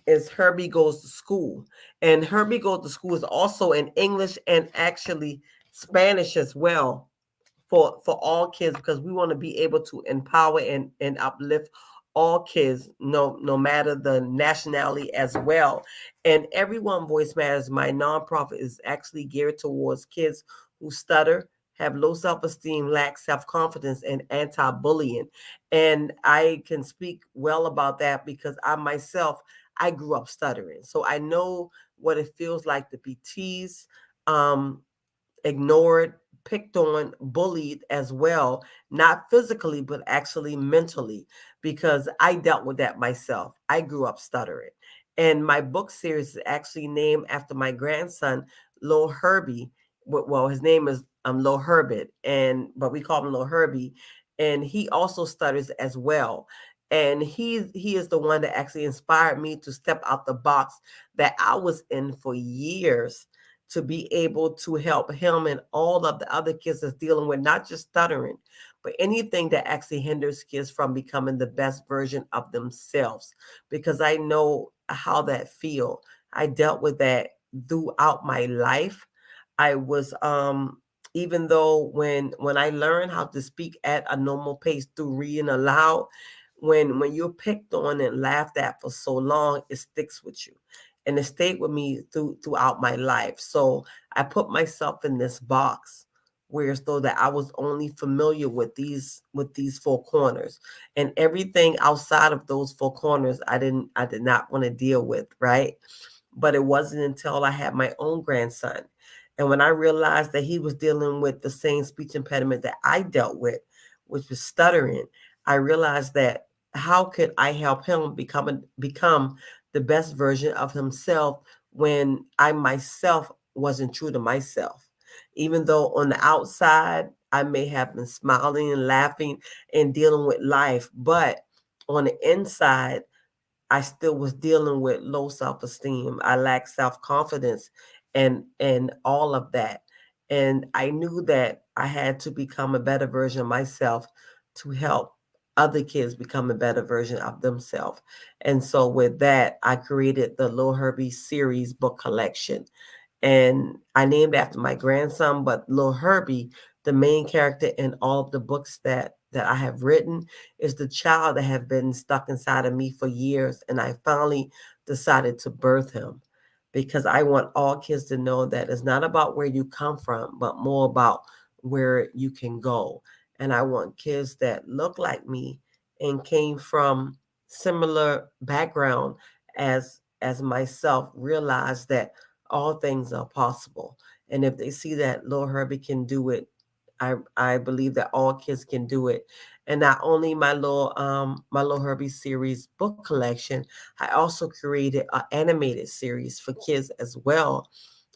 is Herbie Goes to School. And Herbie Goes to School is also in English and actually Spanish as well for all kids, because we want to be able to empower and uplift all kids, no matter the nationality as well. And Everyone Voice Matters, my nonprofit, is actually geared towards kids who stutter, have low self-esteem, lack self-confidence, and anti-bullying. And I can speak well about that because I grew up stuttering. So I know what it feels like to be teased, ignored, picked on, bullied as well, not physically, but actually mentally, because I dealt with that myself. I grew up stuttering. And my book series is actually named after my grandson, Lil Herbie. Well, his name is Lil Herbert, but we call him Lil Herbie. And he also stutters as well. And he is the one that actually inspired me to step out the box that I was in for years, to be able to help him and all of the other kids that's dealing with not just stuttering, but anything that actually hinders kids from becoming the best version of themselves. Because I know how that feel. I dealt with that throughout my life. I was even though when I learned how to speak at a normal pace through reading aloud, when you're picked on and laughed at for so long, it sticks with you. And it stayed with me throughout my life. So I put myself in this box where as though that I was only familiar with these four corners, and everything outside of those four corners I did not want to deal with, right? But it wasn't until I had my own grandson, and when I realized that he was dealing with the same speech impediment that I dealt with, which was stuttering, I realized that how could I help him become the best version of himself when I myself wasn't true to myself. Even though on the outside, I may have been smiling and laughing and dealing with life, but on the inside, I still was dealing with low self-esteem. I lacked self-confidence and all of that. And I knew that I had to become a better version of myself to help other kids become a better version of themselves. And so with that, I created the Lil Herbie series book collection. And I named after my grandson, but Lil Herbie, the main character in all of the books that I have written, is the child that have been stuck inside of me for years. And I finally decided to birth him, because I want all kids to know that it's not about where you come from, but more about where you can go. And I want kids that look like me and came from similar background as myself realize that all things are possible. And if they see that Lil Herbie can do it, I believe that all kids can do it. And not only my little Herbie series book collection, I also created an animated series for kids as well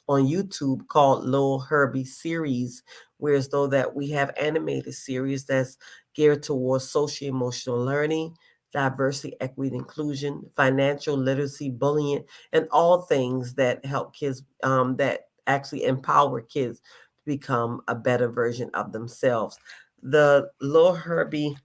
on YouTube called Lil Herbie Series, whereas though that we have animated series that's geared towards social emotional learning, diversity, equity, inclusion, financial literacy, bullying, and all things that help kids, that actually empower kids to become a better version of themselves. The Lil Herbie's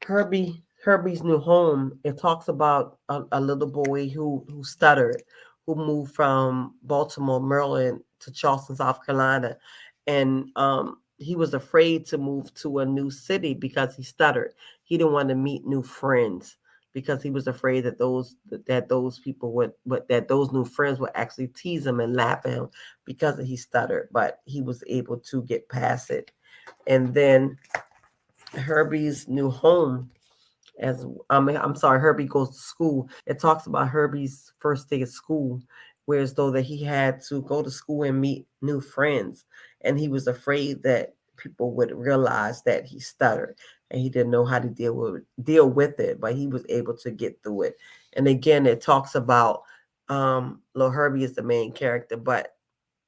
New Home, it talks about a little boy who stuttered, who moved from Baltimore, Maryland to Charleston, South Carolina. And he was afraid to move to a new city because he stuttered. He didn't want to meet new friends because he was afraid that those people that those new friends would actually tease him and laugh at him because he stuttered. But he was able to get past it. And then Herbie's New Home, as I'm sorry, Herbie Goes to School. It talks about Herbie's first day at school, whereas though that he had to go to school and meet new friends, and he was afraid that people would realize that he stuttered and he didn't know how to deal with it, but he was able to get through it. And again, it talks about Lil Herbie is the main character, but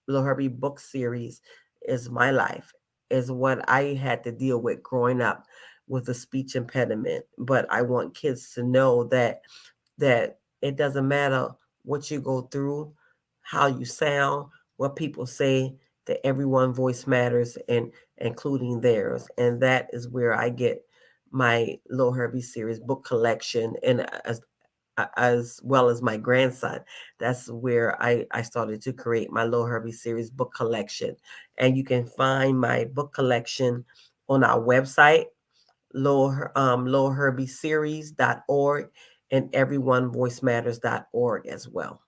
Lil Herbie book series is my life, is what I had to deal with growing up with a speech impediment. But I want kids to know that it doesn't matter what you go through, how you sound, what people say, that everyone voice matters, and including theirs. And that is where I get my Lil Herbie series book collection, and as well as my grandson. That's where I started to create my Lil Herbie series book collection. And you can find my book collection on our website, lilherbieseries.org, and everyonevoicematters.org as well.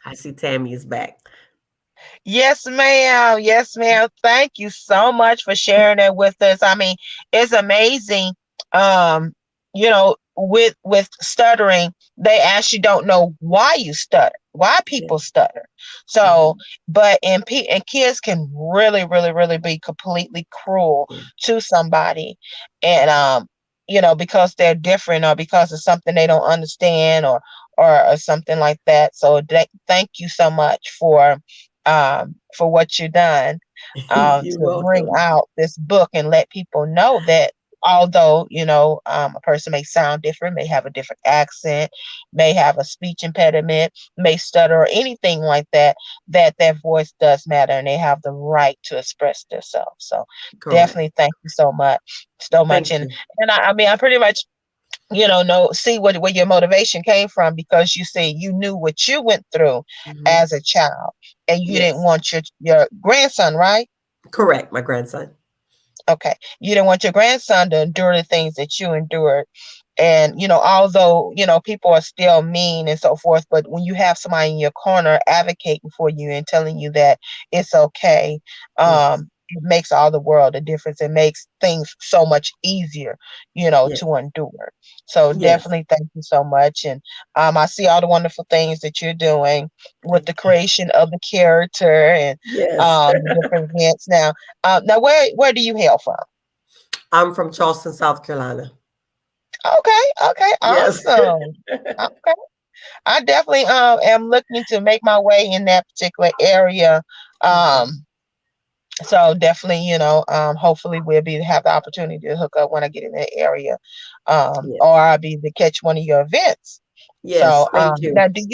I see Tammy is back. Yes, ma'am. Yes, ma'am. Thank you so much for sharing that with us. I mean, it's amazing. Um, with stuttering, they actually don't know why you stutter, why people stutter. So, but and kids can really, really, really be completely cruel to somebody, and because they're different or because of something they don't understand or something like that. So, thank you so much for what you've done You're to bring welcome. out this book and let people know that although a person may sound different, may have a different accent, may have a speech impediment, may stutter or anything like that, that their voice does matter and they have the right to express themselves. So Correct. definitely thank you so much. Thank And you. I mean, I pretty much see where your motivation came from, because you say you knew what you went through as a child and you didn't Yes. want your grandson, right? Correct. My grandson. Okay. You didn't want your grandson to endure the things that you endured. And, although, people are still mean and so forth, but when you have somebody in your corner advocating for you and telling you that it's okay, Yes. it makes all the world a difference. It makes things so much easier, Yes. to endure. So Yes. definitely thank you so much. And I see all the wonderful things that you're doing with the creation of the character and Yes. the different events. Now, where do you hail from? I'm from Charleston, South Carolina. Okay, Yes. awesome. Okay. I definitely am looking to make my way in that particular area. So definitely, hopefully we'll have the opportunity to hook up when I get in that area. Yes. Or I'll be to catch one of your events. Yes. So Thank you. now do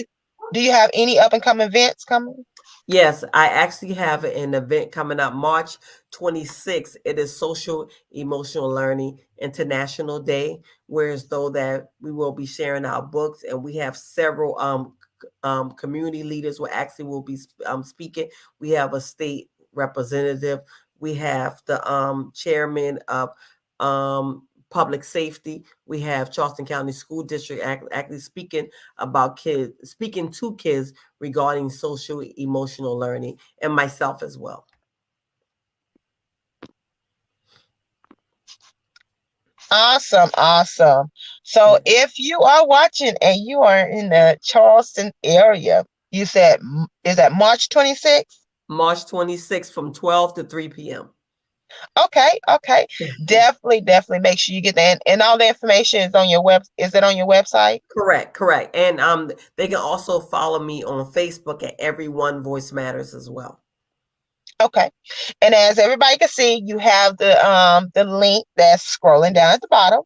you have any up and coming events coming? Yes, I actually have an event coming up March 26th. It is Social Emotional Learning International Day, whereas though that we will be sharing our books, and we have several community leaders will be speaking. We have a state representative. We have the chairman of public safety. We have Charleston County School District actually speaking to kids regarding social emotional learning, and myself as well. Awesome. So if you are watching and you are in the Charleston area, you said, is that March 26th? March 26th from 12 to 3 p.m. Okay, okay. Definitely make sure you get that. And all the information is on your web. Is it on your website? Correct, correct. And they can also follow me on Facebook at Everyone Voice Matters as well. Okay. And as everybody can see, you have the link that's scrolling down at the bottom.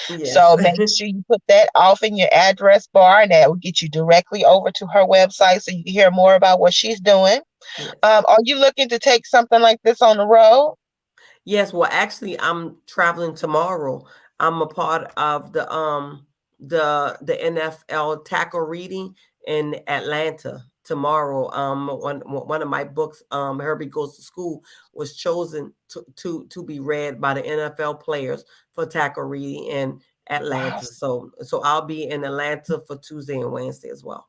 Yes. So make sure you put that off in your address bar, and that will get you directly over to her website so you can hear more about what she's doing. Yes. Are you looking to take something like this on the road? Yes, well, actually, I'm traveling tomorrow. I'm a part of the NFL tackle reading in Atlanta tomorrow. One of my books, Herbie Goes to School, was chosen to be read by the NFL players for tackle reading in Atlanta. Wow. So I'll be in Atlanta for Tuesday and Wednesday as well.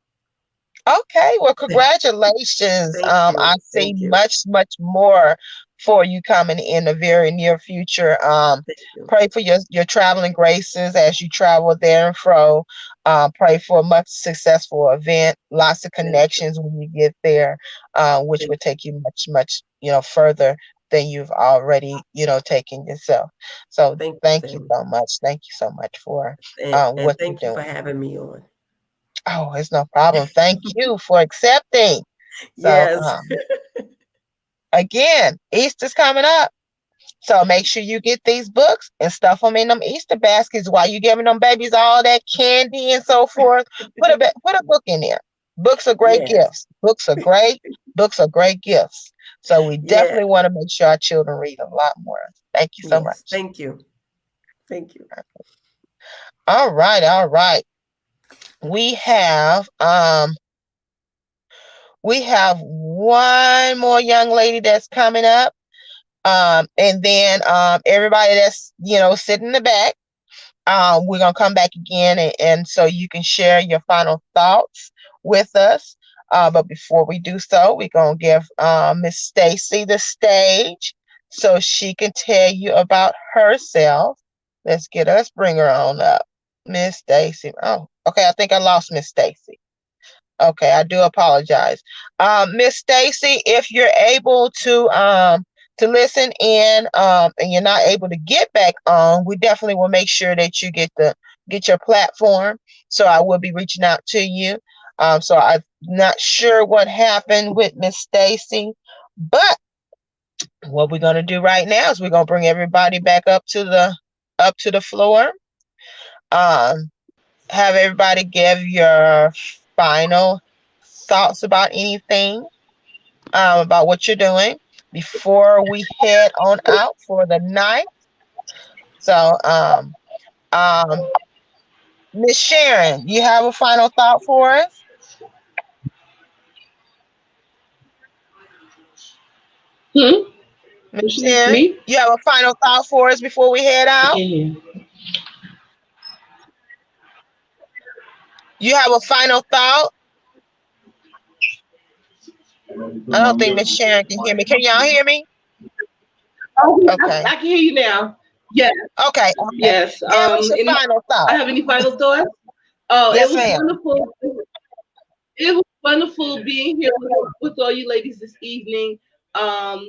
Okay, well, congratulations. Thank you. I see Thank you. much more for you coming in the very near future. Thank you. Pray for your traveling graces as you travel there and fro. Pray for a much successful event, lots of Thank you. connections when you get there, which Thank would take you much, further than you've already, taken yourself. So Thank you, thank you Sammy. so much. Thank you so much for And what you're thank you for doing. having me on. Oh, it's no problem. Thank you for accepting. So, Yes. again, Easter's coming up. So make sure you get these books and stuff them in them Easter baskets while you giving them babies all that candy and so forth. Put a book in there. Books are great Yes. gifts. Books are great. Books are great gifts. So we Yes. definitely want to make sure our children read a lot more. Thank you so Yes. much. Thank you. Thank you. All right. We have one more young lady that's coming up. And then everybody that's sitting in the back, we're gonna come back again, and so you can share your final thoughts with us. But before we do so, we're gonna give Miss Stacy the stage so she can tell you about herself. Let's bring her on up. Miss Stacy. Oh, okay, I think I lost Miss Stacy. Okay, I do apologize. Miss Stacy, if you're able to listen in and you're not able to get back on, we definitely will make sure that you get your platform. So I will be reaching out to you. So I'm not sure what happened with Miss Stacy, but what we're gonna do right now is we're gonna bring everybody back up to the floor. Um, have everybody give your final thoughts about anything, about what you're doing before we head on out for the night. So, Miss Sharon, you have a final thought for us? Miss Sharon, Me? you have a final thought for us before we head I out? can't hear. You have a final thought? I don't think Miss Sharon can hear me. Can y'all hear me? Okay. I can hear you now. Yes, Okay. yes. Give us your final I thought. have any final thoughts? Oh, Yes, it was ma'am. wonderful. It was wonderful being here with all you ladies this evening,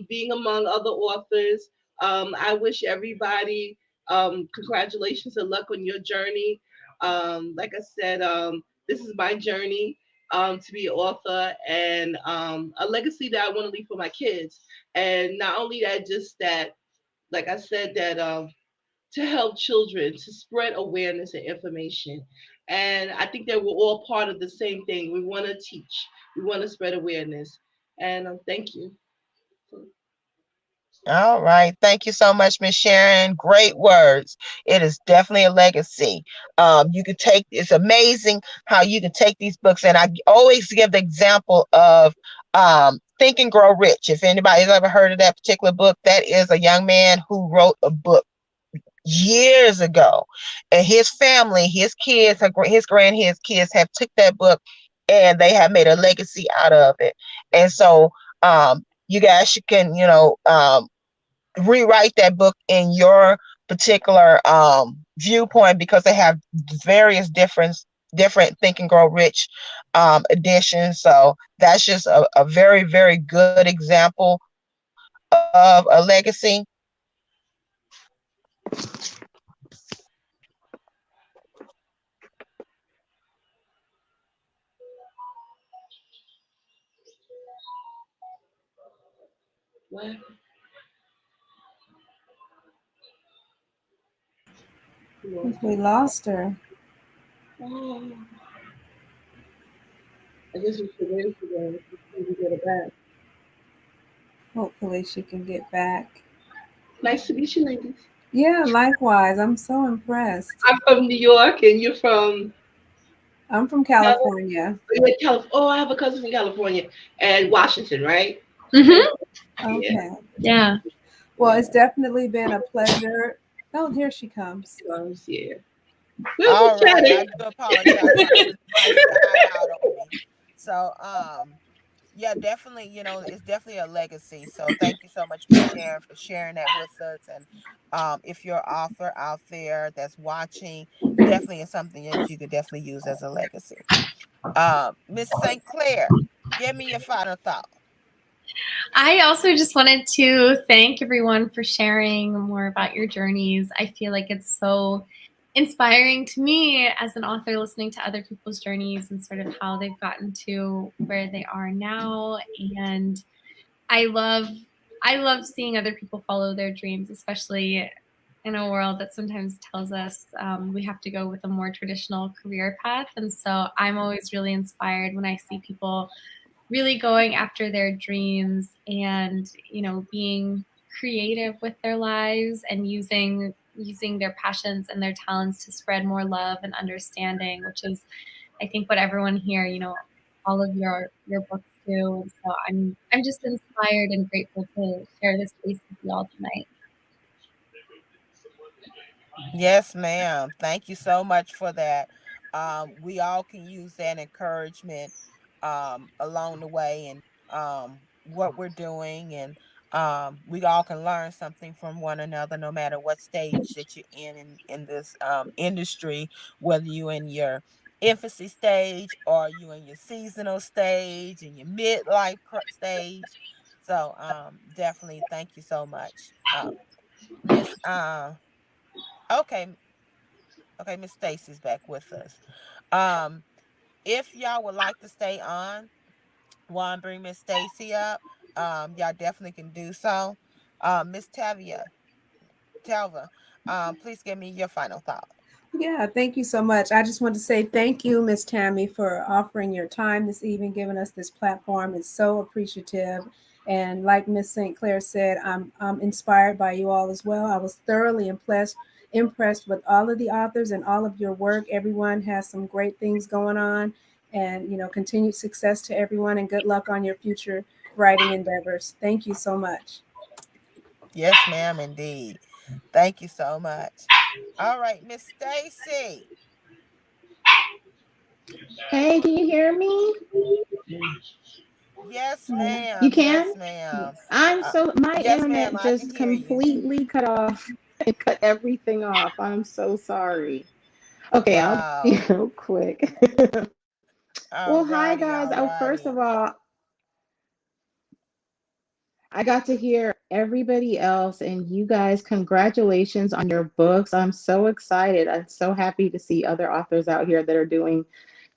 being among other authors. I wish everybody congratulations and luck on your journey. Like I said, this is my journey to be an author and a legacy that I want to leave for my kids. And not only that, just that, like I said, that to help children, to spread awareness and information. And I think that we're all part of the same thing. We want to teach, we want to spread awareness. And thank you. All right. Thank you so much, Miss Sharon. Great words. It is definitely a legacy. You can take, it's amazing how you can take these books, and I always give the example of Think and Grow Rich. If anybody's ever heard of that particular book, that is a young man who wrote a book years ago, and his family, his kids, his kids have took that book and they have made a legacy out of it. And so you guys can rewrite that book in your particular viewpoint, because they have various different Think and Grow Rich editions. So that's just a very good example of a legacy. What? I think we lost her. Oh, I guess we should wait for them to get it back. Hopefully she can get back. Nice to meet you, ladies. Yeah, likewise. I'm so impressed. I'm from New York, and you're from I'm from California. Oh, I have a cousin from California and Washington, right? Mhm. Yeah. Okay. Yeah. Well, it's definitely been a pleasure. Oh, here she comes. Yeah. All We'll right, I chat do apologize. My other device died out on me. So, yeah, definitely, it's definitely a legacy. So thank you so much, Miss Sharon, for sharing that with us. And if you're an author out there that's watching, definitely is something that you could definitely use as a legacy. Miss St. Clair, give me your final thought. I also just wanted to thank everyone for sharing more about your journeys. I feel like it's so inspiring to me as an author, listening to other people's journeys and sort of how they've gotten to where they are now. And I love seeing other people follow their dreams, especially in a world that sometimes tells us we have to go with a more traditional career path. And so I'm always really inspired when I see people really going after their dreams and, being creative with their lives and using their passions and their talents to spread more love and understanding, which is, I think, what everyone here, all of your books do. And so I'm just inspired and grateful to share this space with you all tonight. Yes, ma'am. Thank you so much for that. We all can use that encouragement along the way and what we're doing, and we all can learn something from one another, no matter what stage that you're in this industry, whether you're in your infancy stage or you in your seasonal stage and your midlife stage. So definitely thank you so much, Miss. Okay, okay, Miss Stacy's back with us. Um, if y'all would like to stay on while I bring Miss Stacy up, y'all definitely can do so. Miss Talva, please give me your final thought. Yeah, thank you so much. I just want to say thank you, Miss Tammy, for offering your time this evening, giving us this platform. It's so appreciative. And like Miss St. Clair said, I'm inspired by you all as well. I was thoroughly impressed with all of the authors and all of your work. Everyone has some great things going on, and continued success to everyone, and good luck on your future writing endeavors. Thank you so much. Yes, ma'am, indeed. Thank you so much. All right, Miss Stacy. Hey, can you hear me? Yes, You ma'am. can? Yes, ma'am. Uh, My yes, ma'am. internet I can just hear you. completely cut off. It cut everything off. I'm so sorry. Okay, I'll be Wow. real quick. All Well, hi righty. guys. All Oh, first righty. of all, I got to hear everybody else, and you guys, congratulations on your books. I'm so excited. I'm so happy to see other authors out here that are doing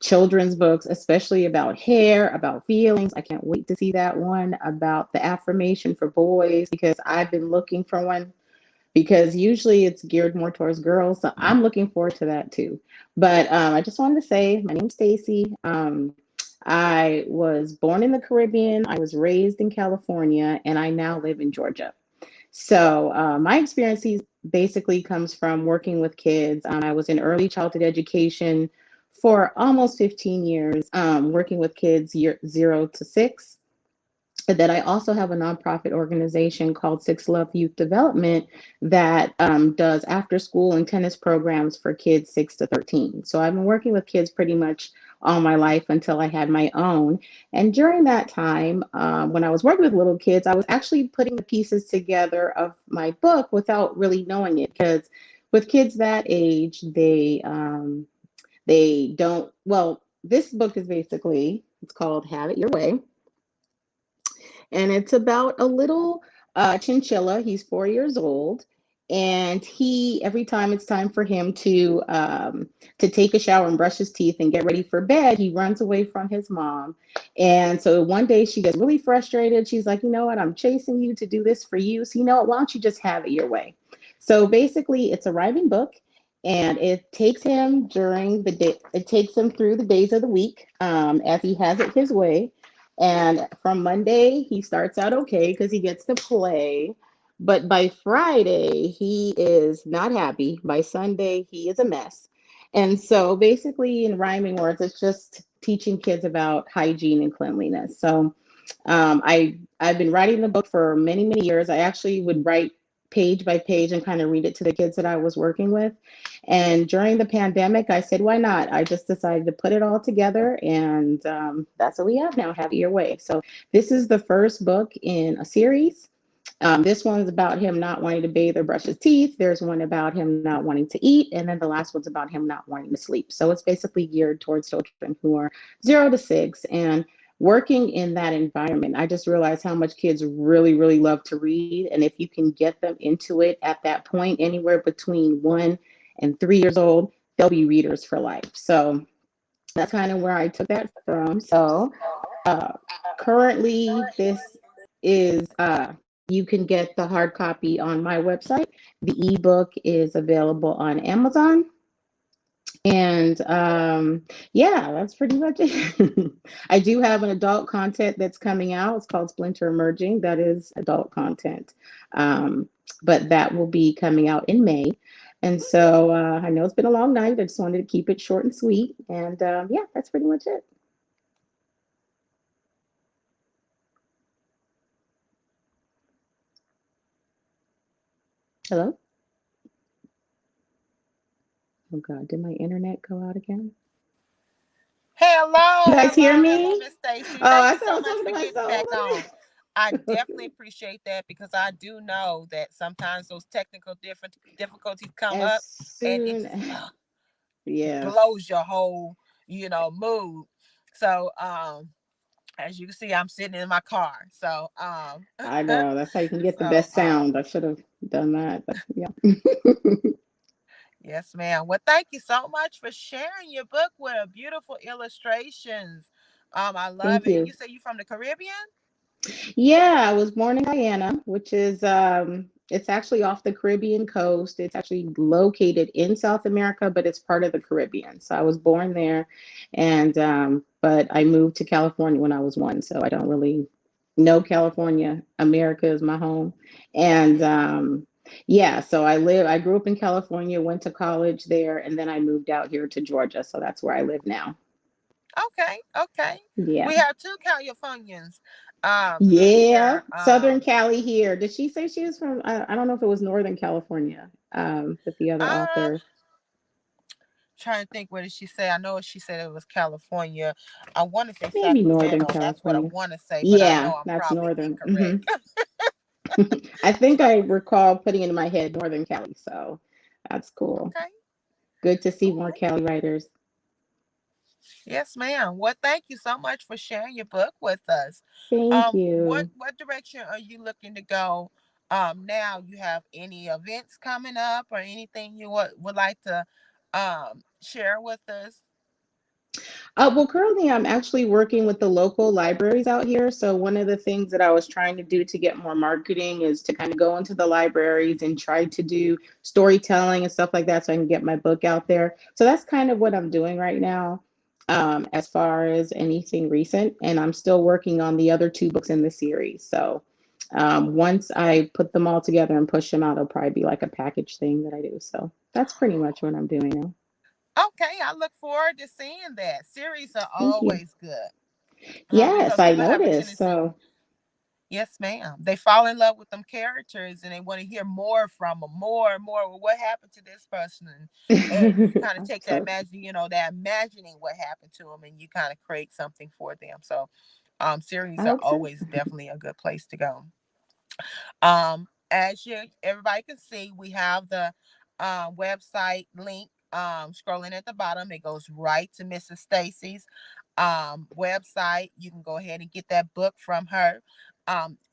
children's books, especially about hair, about feelings. I can't wait to see that one about the affirmation for boys because I've been looking for one because usually it's geared more towards girls. So I'm looking forward to that too. But I just wanted to say my name's Stacy. I was born in the Caribbean. I was raised in California, and I now live in Georgia. So my experience basically comes from working with kids. I was in early childhood education for almost 15 years, working with kids 0 to 6. And then I also have a nonprofit organization called Six Love Youth Development that does after school and tennis programs for kids 6 to 13. So I've been working with kids pretty much all my life until I had my own. And during that time, when I was working with little kids, I was actually putting the pieces together of my book without really knowing it. Because with kids that age, they don't, well, this book is basically, it's called Have It Your Way, and it's about a little chinchilla. He's 4 years old, And he, every time it's time for him to take a shower and brush his teeth and get ready for bed, he runs away from his mom. And so one day she gets really frustrated. She's like, you know what, I'm chasing you to do this for you, so you know what, why don't you just have it your way? So basically it's a rhyming book, and it takes him during the day, it takes him through the days of the week, as he has it his way. And from Monday he starts out okay because he gets to play, but by Friday, he is not happy. By Sunday, he is a mess. And so basically, in rhyming words, it's just teaching kids about hygiene and cleanliness. So I've been writing the book for many, many years. I actually would write page by page and kind of read it to the kids that I was working with. And during the pandemic, I said, why not? I just decided to put it all together. And that's what we have now, Have It Your Way. So this is the first book in a series. This one's about him not wanting to bathe or brush his teeth. There's one about him not wanting to eat. And then the last one's about him not wanting to sleep. So it's basically geared towards children who are 0 to 6. And working in that environment, I just realized how much kids really, really love to read. And if you can get them into it at that point, anywhere between 1 and 3 years old, they'll be readers for life. So that's kind of where I took that from. So uh, currently, this is you can get the hard copy on my website. The ebook is available on Amazon. And yeah, that's pretty much it. I do have an adult content that's coming out. It's called Splinter Emerging. That is adult content. But that will be coming out in May. And so I know it's been a long night. I just wanted to keep it short and sweet. And yeah, that's pretty much it. Hello? Oh God, did my internet go out again? Hello, You guys hear hello, hello, me? Miss Stacy. Oh, Thank I you thought I so was much talking for to getting myself. back on. I definitely appreciate that because I do know that sometimes those technical difficulties come As up and it soon just as, yes, blows your whole, mood. So, as you can see, I'm sitting in my car. So, I know. That's how you can get the so, best sound. I should have done that. But yeah. yes, ma'am. Well, thank you so much for sharing your book with beautiful illustrations. I love Thank it. you. You say you from the Caribbean? Yeah, I was born in Guyana, which is it's actually off the Caribbean coast. It's actually located in South America, but it's part of the Caribbean. So I was born there, and but I moved to California when I was 1, so I don't really know California. America is my home, and yeah, so I grew up in California, went to college there, and then I moved out here to Georgia. So that's where I live now. Okay, okay. Yeah. We have two Californians in Yeah, here. Southern Cali here. Did she say she was from? I don't know if it was Northern California, with the other Um author. trying to think, what did she say? I know she said it was California. I want to say Maybe Northern Sacramento. That's what I California. want to say, but I know Yeah, I'm that's probably Northern. incorrect. I think So, I recall putting it in my head Northern Cali. So that's cool. okay. Good to see All more right. Cali writers. Yes, ma'am. Well, thank you so much for sharing your book with us. Thank What you. direction are you looking to go? Now you have any events coming up or anything you would like to share with us? Well, currently I'm actually working with the local libraries out here. So one of the things that I was trying to do to get more marketing is to kind of go into the libraries and try to do storytelling and stuff like that so I can get my book out there. So that's kind of what I'm doing right now, as far as anything recent. And I'm still working on the other 2 books in the series. So once I put them all together and push them out, it'll probably be like a package thing that I do. So that's pretty much what I'm doing now. Okay, I look forward to seeing that. Series are Thank you. always good Yes, because I people have a noticed. tendency. So Yes, ma'am. They fall in love with them characters and they want to hear more from them, more and more. Well, what happened to this person? And you kind of take that so imagine, that imagining what happened to them, and you kind of create something for them. So, I series are hope so. always definitely a good place to go. As everybody can see, we have the website link scrolling at the bottom. It goes right to Mrs. Stacy's website. You can go ahead and get that book from her.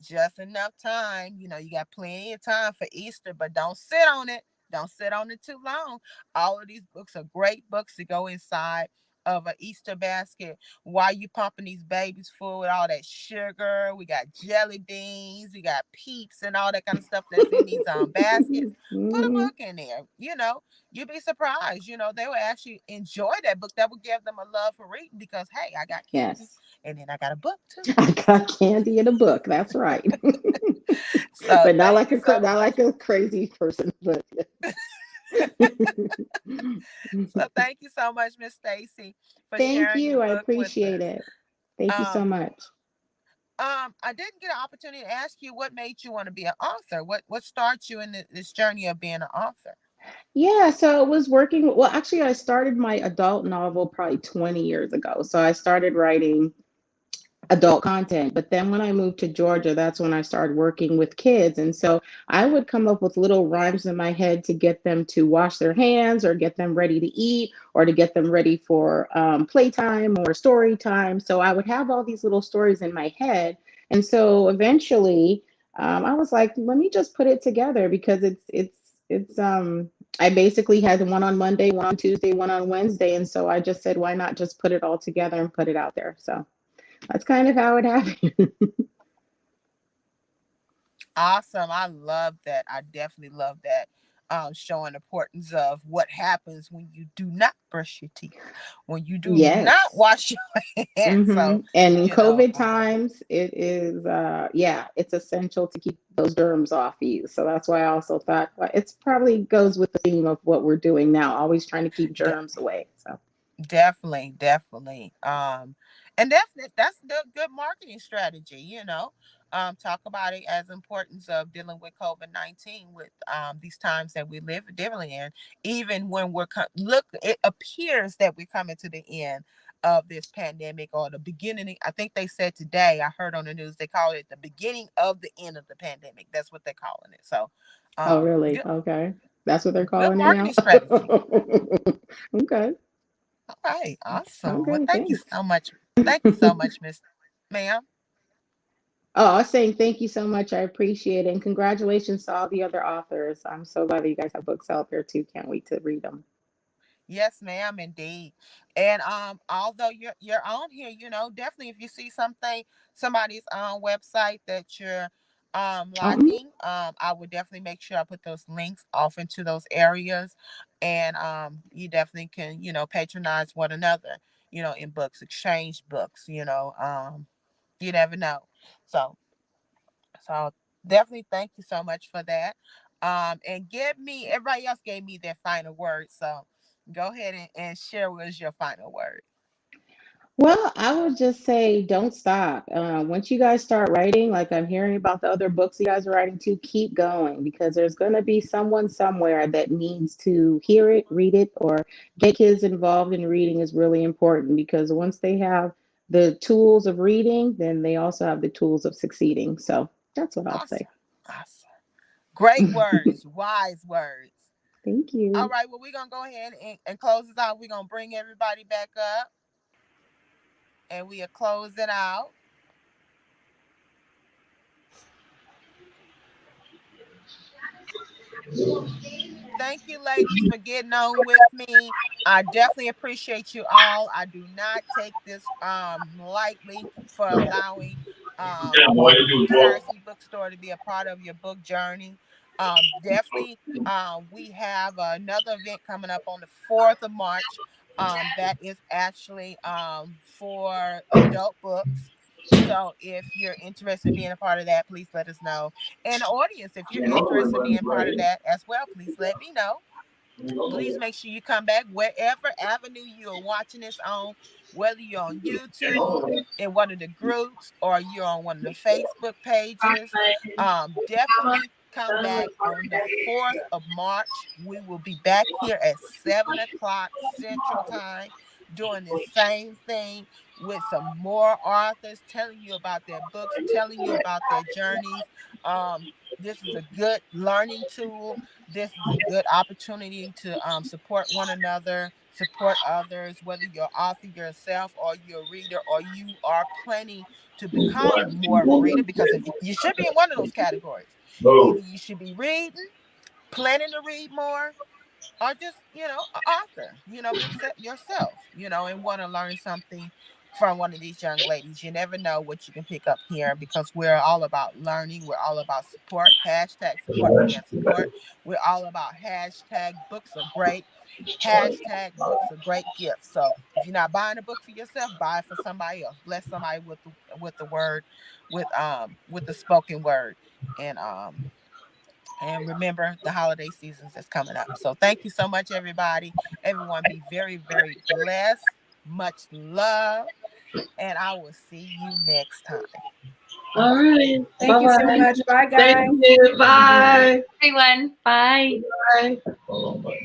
Just enough time. You got plenty of time for Easter, but don't sit on it. Don't sit on it too long. All of these books are great books to go inside of an Easter basket while you pumping these babies full with all that sugar. We got jelly beans, we got peeps and all that kind of stuff that's in these baskets. Put a Mhm. book in there. You'd be surprised. They will actually enjoy that book. That will give them a love for reading because hey, I got candy Yes. and then I got a book too. I got candy in a book. That's right. So But not thank like you so not much. like a crazy person, but So thank you so much, Miss Stacy, for thank sharing your you. I book with appreciate us. it. Thank you so Um, much. I didn't get an opportunity to ask you what made you want to be an author. What starts you in this journey of being an author? Yeah, so it was working. Well, actually, I started my adult novel probably 20 years ago. So I started writing adult content. But then when I moved to Georgia, that's when I started working with kids. And so I would come up with little rhymes in my head to get them to wash their hands or get them ready to eat or to get them ready for playtime or story time. So I would have all these little stories in my head. And so eventually I was like, let me just put it together because it's I basically had one on Monday, one on Tuesday, one on Wednesday. And so I just said, why not just put it all together and put it out there? So that's kind of how it happened. Awesome. I love that. I definitely love that. Showing the importance of what happens when you do not brush your teeth, when you do not Yes. wash your hands. So, And in you know, COVID times, it is, yeah, it's essential to keep those germs off you. So that's why I also thought well, it's probably goes with the theme of what we're doing now, always trying to keep de- germs away. So, definitely, definitely. And that's the good marketing strategy. Talk about it as importance of dealing with COVID-19 with these times that we live differently in. Even when look, it appears that we're coming to the end of this pandemic or the beginning. I think they said today. I heard on the news they call it the beginning of the end of the pandemic. That's what they're calling it. So, oh, really? good Okay. That's what they're good calling it now? marketing strategy. Okay. All right, awesome. Well, Okay. thank you Thanks. so much. Thank you so much, Miss Ma'am. Oh, I was saying thank you so much. I appreciate it. And congratulations to all the other authors. I'm so glad that you guys have books out there too. Can't wait to read them. Yes, ma'am, indeed. And although you're on here, definitely if you see somebody's website that you're Mhm. liking, I would definitely make sure I put those links off into those areas. And you definitely can, patronize one another, in books, exchange books, you never know. So so definitely thank you so much for that. And everybody else gave me their final word. So go ahead and share what is your final word. Well, I would just say don't stop. Once you guys start writing, like I'm hearing about the other books you guys are writing too, keep going because there's going to be someone somewhere that needs to hear it, read it, or get kids involved in reading is really important because once they have the tools of reading, then they also have the tools of succeeding. So that's what I'll say. Awesome. Awesome. Great words, wise words. Thank All you. right, well, we're gonna go ahead and close this out. We're gonna bring everybody back up and we'll close it out. Thank you, ladies, for getting on with me. I definitely appreciate you all. I do not take this lightly for allowing Piracy Bookstore to be a part of your book journey. Definitely, we have another event coming up on the 4th of March. That is actually for adult books. So if you're interested in being a part of that, please let us know. And the audience, if you're interested in being part of that as well, please let me know. Please make sure you come back wherever avenue you're watching this on, whether you're on YouTube in one of the groups or you're on one of the Facebook pages. Definitely come back on the 4th of March. We will be back here at 7 o'clock Central Time doing the same thing with some more authors telling you about their books, telling you about their journeys. This is a good learning tool. This is a good opportunity to support one another, support others, whether you're author yourself or you're a reader or you are planning to become more of a reader, because if you should be in one of those categories. Either you should be reading, planning to read more, or just, an author, be yourself, and want to learn something from one of these young ladies. You never know what you can pick up here, because we're all about learning. We're all about support. Hashtag support begets support. We're all about hashtag books are great. Hashtag books are great gifts. So if you're not buying a book for yourself, buy it for somebody else. Bless somebody with the word, with the spoken word. And remember, the holiday seasons is coming up. So thank you so much, everybody. Everyone be very, very blessed. Much love. And I will see you next time. All right. Thank you so much. Bye, guys. Thank you. Bye. Everyone, bye. Bye.